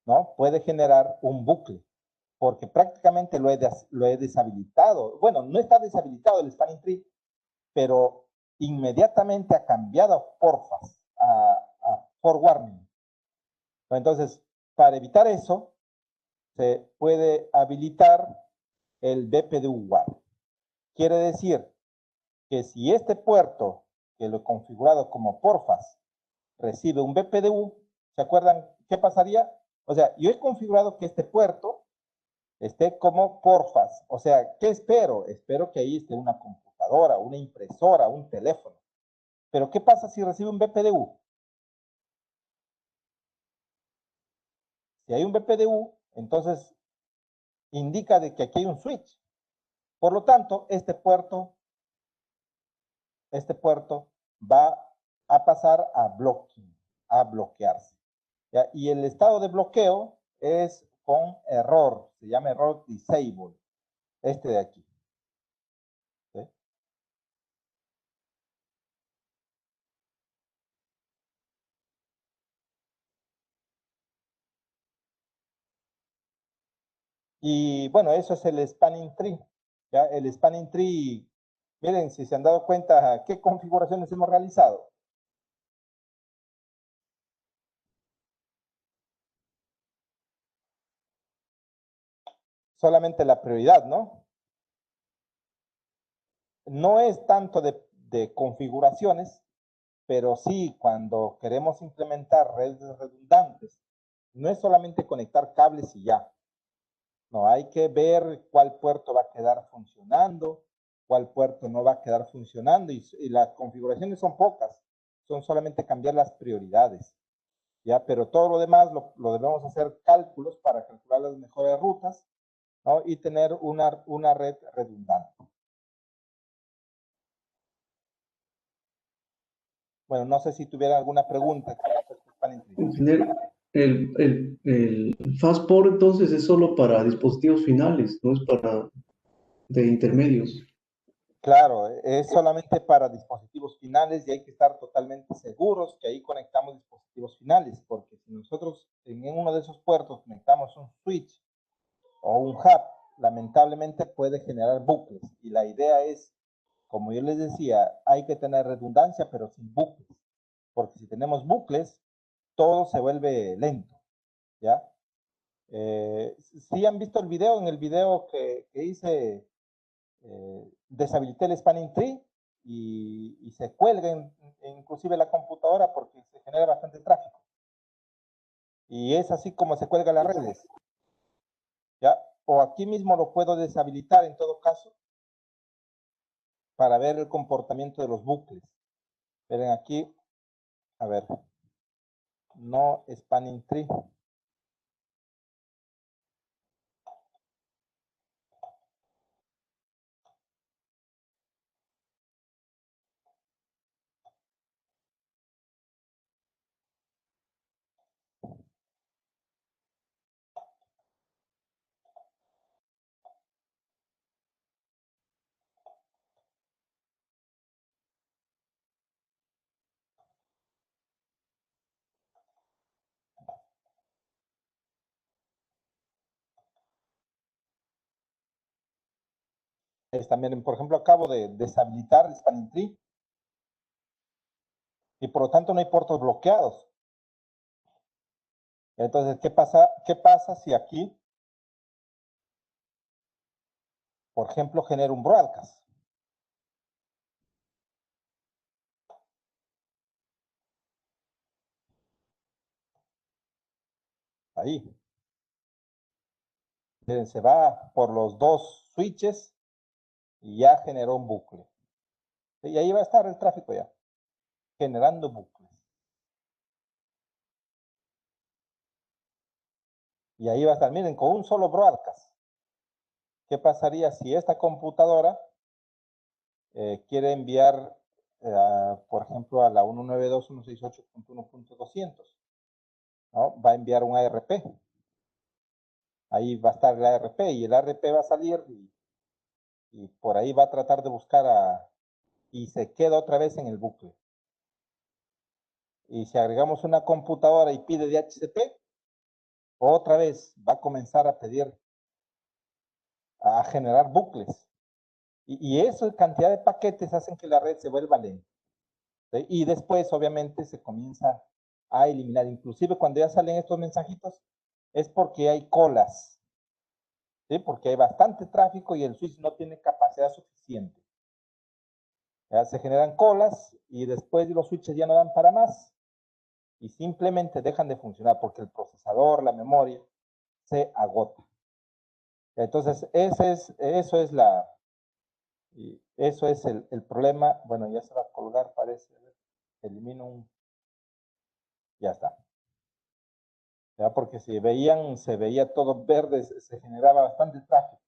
¿no? Puede generar un bucle, porque prácticamente lo he deshabilitado. Bueno, no está deshabilitado el spanning tree, pero inmediatamente ha cambiado a porfas, a forwarding. Entonces, para evitar eso, se puede habilitar el BPDU WAR. Quiere decir que si este puerto, que lo he configurado como porfas, recibe un BPDU, ¿se acuerdan qué pasaría? O sea, yo he configurado que este puerto esté como porfas. O sea, ¿qué espero? Espero que ahí esté una computadora, una impresora, un teléfono. Pero ¿qué pasa si recibe un BPDU? Si hay un BPDU, entonces indica de que aquí hay un switch. Por lo tanto, este puerto va a pasar a blocking, a bloquearse. ¿Ya? Y el estado de bloqueo es con error, se llama error disable, este de aquí. ¿Sí? Y bueno, eso es el spanning tree. ¿Ya? El spanning tree, miren, si se han dado cuenta, ¿qué configuraciones hemos realizado? Solamente la prioridad, ¿no? No es tanto de configuraciones, pero sí cuando queremos implementar redes redundantes, no es solamente conectar cables y ya. No, hay que ver cuál puerto va a quedar funcionando, cuál puerto no va a quedar funcionando y las configuraciones son pocas, son solamente cambiar las prioridades. ¿Ya? Pero todo lo demás lo debemos hacer cálculos para calcular las mejores rutas, ¿no? Y tener una red redundante. Bueno, no sé si tuviera alguna pregunta. El Fastport entonces es solo para dispositivos finales, no es para de intermedios. Claro, es solamente para dispositivos finales y hay que estar totalmente seguros que ahí conectamos dispositivos finales, porque si nosotros en uno de esos puertos conectamos un switch o un hub, lamentablemente puede generar bucles. Y la idea es, como yo les decía, hay que tener redundancia, pero sin bucles, porque si tenemos bucles, todo se vuelve lento, ¿ya? ¿Sí han visto el video? En el video que hice, deshabilité el spanning tree y se cuelga inclusive la computadora porque se genera bastante tráfico. Y es así como se cuelga las redes. ¿Ya? O aquí mismo lo puedo deshabilitar en todo caso para ver el comportamiento de los bucles. Miren aquí, a ver, no spanning tree. También, por ejemplo, acabo de deshabilitar el spanning tree. y por lo tanto no hay puertos bloqueados. Entonces, ¿qué pasa si aquí, por ejemplo, genero un broadcast? Ahí. Miren, se va por los dos switches y ya generó un bucle. Y ahí va a estar el tráfico ya, generando bucles. Y ahí va a estar, miren, con un solo broadcast. ¿Qué pasaría si esta computadora quiere enviar, por ejemplo, a la 192.168.1.200? ¿No? Va a enviar un ARP. Ahí va a estar el ARP y el ARP va a salir y por ahí va a tratar de buscar y se queda otra vez en el bucle. Y si agregamos una computadora y pide DHCP, otra vez va a comenzar a pedir, a generar bucles. Y esa cantidad de paquetes hacen que la red se vuelva lenta. ¿Sí? Y después, obviamente, se comienza a eliminar. Inclusive cuando ya salen estos mensajitos, es porque hay colas. ¿Sí? Porque hay bastante tráfico y el switch no tiene capacidad suficiente. ¿Ya? Se generan colas y después los switches ya no dan para más y simplemente dejan de funcionar porque el procesador, la memoria, se agota. Entonces, eso es el problema. Bueno, ya se va a colgar, parece. Elimino un. Ya está. ¿Ya? Porque si veían, se veía todo verde, se generaba bastante tráfico.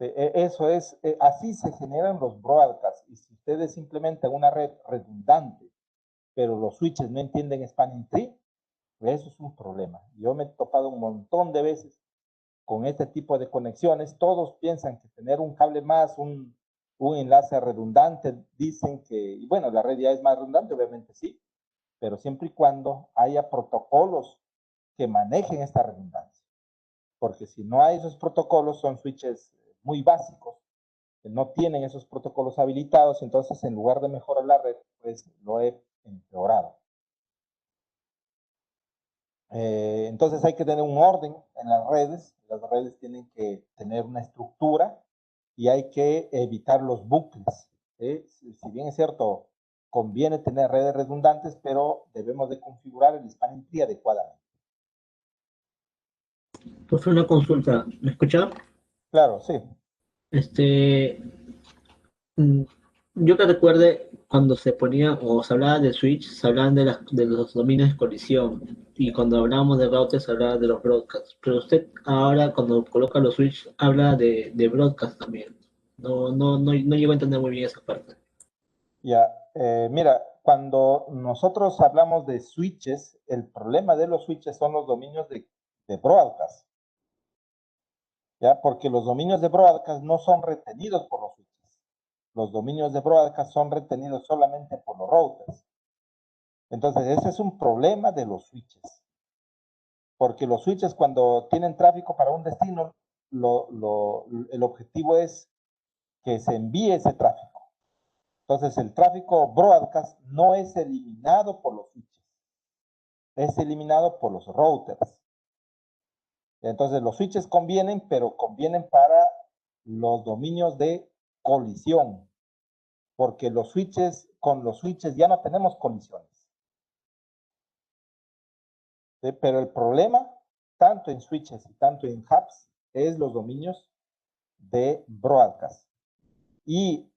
Eso es, así se generan los broadcasts. Y si ustedes implementan una red redundante, pero los switches no entienden spanning tree, eso es un problema. Yo me he topado un montón de veces con este tipo de conexiones. Todos piensan que tener un cable más, un enlace redundante, dicen que, y bueno, la red ya es más redundante, obviamente sí, pero siempre y cuando haya protocolos que manejen esta redundancia. Porque si no hay esos protocolos, son switches muy básicos, que no tienen esos protocolos habilitados, entonces en lugar de mejorar la red, pues lo he empeorado. Entonces hay que tener un orden en las redes tienen que tener una estructura y hay que evitar los bucles. Si bien es cierto, conviene tener redes redundantes, pero debemos de configurar el spanning tree adecuadamente. Pues una consulta, ¿me escucha? Claro, sí. Mm, Yo que recuerde, cuando se ponía o se hablaba de switch, se hablaban de los dominios de colisión. Y cuando hablábamos de routers, se hablaba de los broadcasts. Pero usted ahora, cuando coloca los switch, habla de broadcast también. No llego a entender muy bien esa parte. Ya, mira, cuando nosotros hablamos de switches, el problema de los switches son los dominios de broadcast. ¿Ya? Porque los dominios de broadcast no son retenidos por los switches. Los dominios de broadcast son retenidos solamente por los routers. Entonces, ese es un problema de los switches. Porque los switches cuando tienen tráfico para un destino, el objetivo es que se envíe ese tráfico. Entonces, el tráfico broadcast no es eliminado por los switches, es eliminado por los routers. Entonces, los switches convienen, pero convienen para los dominios de colisión, porque con los switches ya no tenemos colisiones. ¿Sí? Pero el problema, tanto en switches y tanto en hubs, es los dominios de broadcast. Y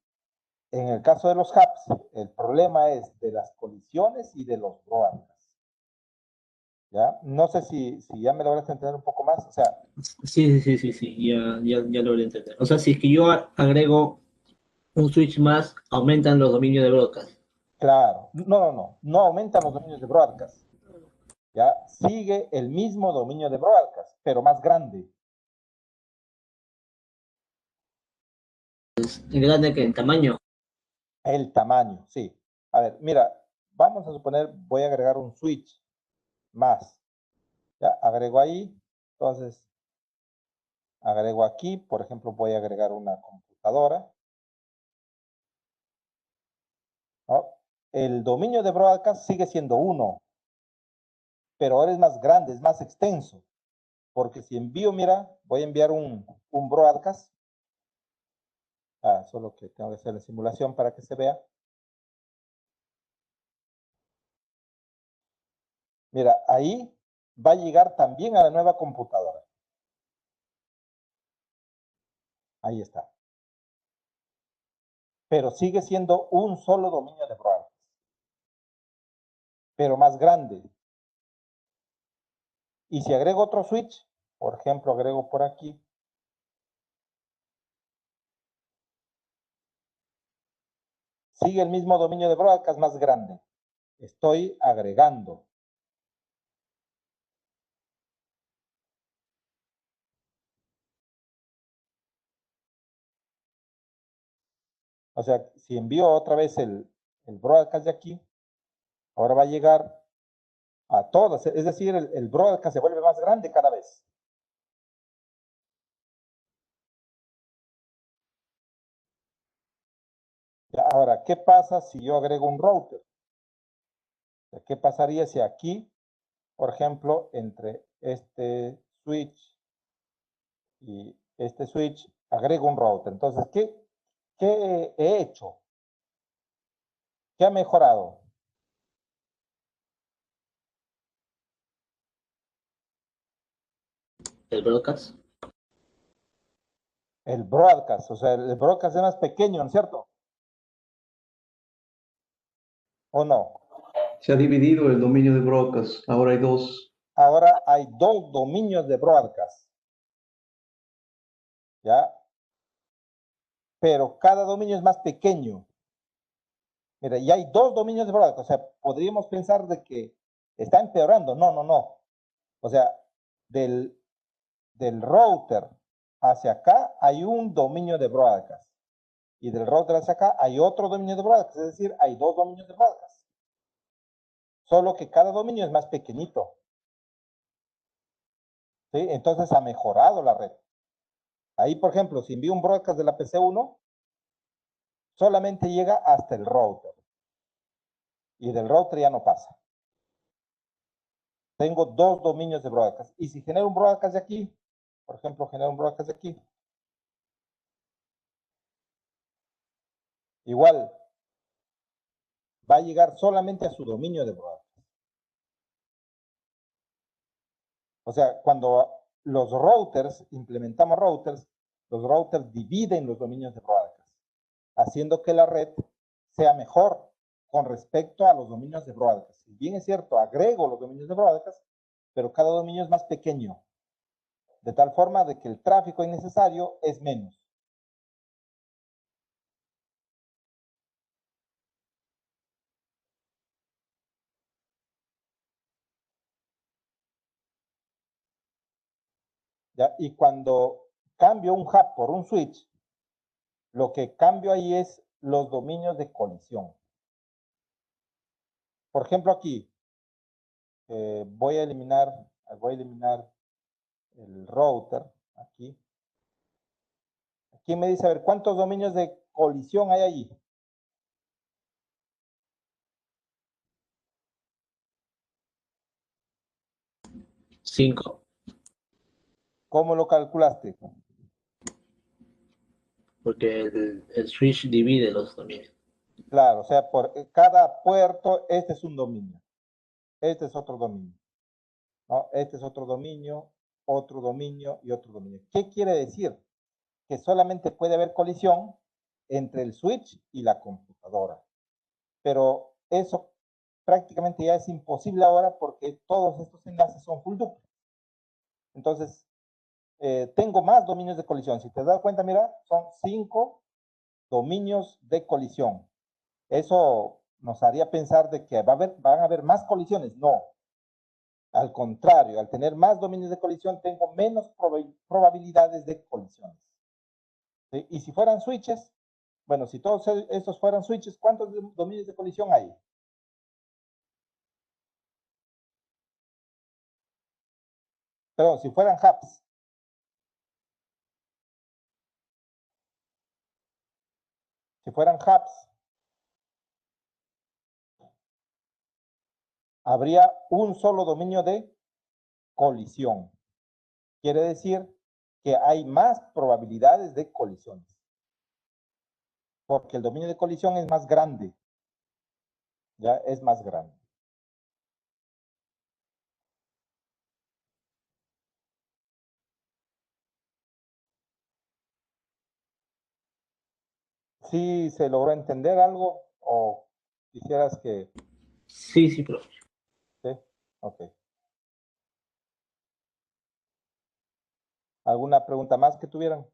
en el caso de los hubs, el problema es de las colisiones y de los broadcasts. ¿Ya? No sé si ya me lograste entender un poco más. O sea, Sí, ya logré entender. O sea, si es que yo agrego un switch más, aumentan los dominios de broadcast. claro, no aumentan los dominios de broadcast. ¿Ya? Sigue el mismo dominio de broadcast, pero más grande. ¿Es grande que en tamaño? El tamaño, sí. A ver, mira, vamos a suponer, voy a agregar un switch más. Ya, agrego ahí, entonces agrego aquí, por ejemplo, voy a agregar una computadora. ¿No? el dominio de broadcast sigue siendo 1, pero ahora es más grande, es más extenso. Porque si envío, mira, voy a enviar un broadcast. Solo que tengo que hacer la simulación para que se vea. Mira, ahí va a llegar también a la nueva computadora. Ahí está. Pero sigue siendo un solo dominio de broadcast, pero más grande. Y si agrego otro switch, por ejemplo, agrego por aquí, sigue el mismo dominio de broadcast más grande. Estoy agregando. O sea, si envío otra vez el broadcast de aquí, ahora va a llegar a todas. Es decir, el broadcast se vuelve más grande cada vez. Ahora, ¿qué pasa si yo agrego un router? ¿Qué pasaría si aquí, por ejemplo, entre este switch y este switch agrego un router? Entonces, ¿qué he hecho? ¿Qué ha mejorado? ¿El broadcast? El broadcast, o sea, el broadcast es más pequeño, ¿no es cierto? ¿O no? Se ha dividido el dominio de broadcast. Ahora hay dos. Ahora hay dos dominios de broadcast. ¿Ya? Pero cada dominio es más pequeño. Mira, y hay dos dominios de broadcast. O sea, podríamos pensar de que está empeorando. No, no, no. O sea, del router hacia acá hay un dominio de broadcast. Y del router hacia acá hay otro dominio de broadcast. Es decir, hay dos dominios de broadcast. Solo que cada dominio es más pequeñito. ¿Sí? Entonces ha mejorado la red. Ahí, por ejemplo, si envío un broadcast de la PC1, solamente llega hasta el router. Y del router ya no pasa. Tengo dos dominios de broadcast. Y si genero un broadcast de aquí, por ejemplo, genero un broadcast de aquí, igual va a llegar solamente a su dominio de broadcast. O sea, cuando los routers, implementamos routers, los routers dividen los dominios de broadcast, haciendo que la red sea mejor con respecto a los dominios de broadcast. Si bien es cierto, agrego los dominios de broadcast, pero cada dominio es más pequeño, de tal forma de que el tráfico innecesario es menos. ¿Ya? Y cuando cambio un hub por un switch, lo que cambio ahí es los dominios de colisión. Por ejemplo, aquí voy a eliminar el router. Aquí me dice, a ver, ¿cuántos dominios de colisión hay allí? 5, ¿Cómo lo calculaste? porque el switch divide los dominios. Claro, o sea, por cada puerto, este es un dominio. Este es otro dominio. ¿No? Este es otro dominio y otro dominio. ¿Qué quiere decir? Que solamente puede haber colisión entre el switch y la computadora. Pero eso prácticamente ya es imposible ahora porque todos estos enlaces son full duplex. Entonces, tengo más dominios de colisión. Si te das cuenta, mira, son 5 dominios de colisión. Eso nos haría pensar de que van a haber más colisiones. No. Al contrario, al tener más dominios de colisión, tengo menos probabilidades de colisiones. ¿Sí? Y si fueran switches, bueno, si todos estos fueran switches, ¿cuántos dominios de colisión hay? Perdón, si fueran hubs. Si fueran hubs, habría un solo dominio de colisión. Quiere decir que hay más probabilidades de colisiones. Porque el dominio de colisión es más grande. Ya es más grande. ¿Sí se logró entender algo o quisieras que...? Sí, sí, profe. Sí, ok. ¿Alguna pregunta más que tuvieran?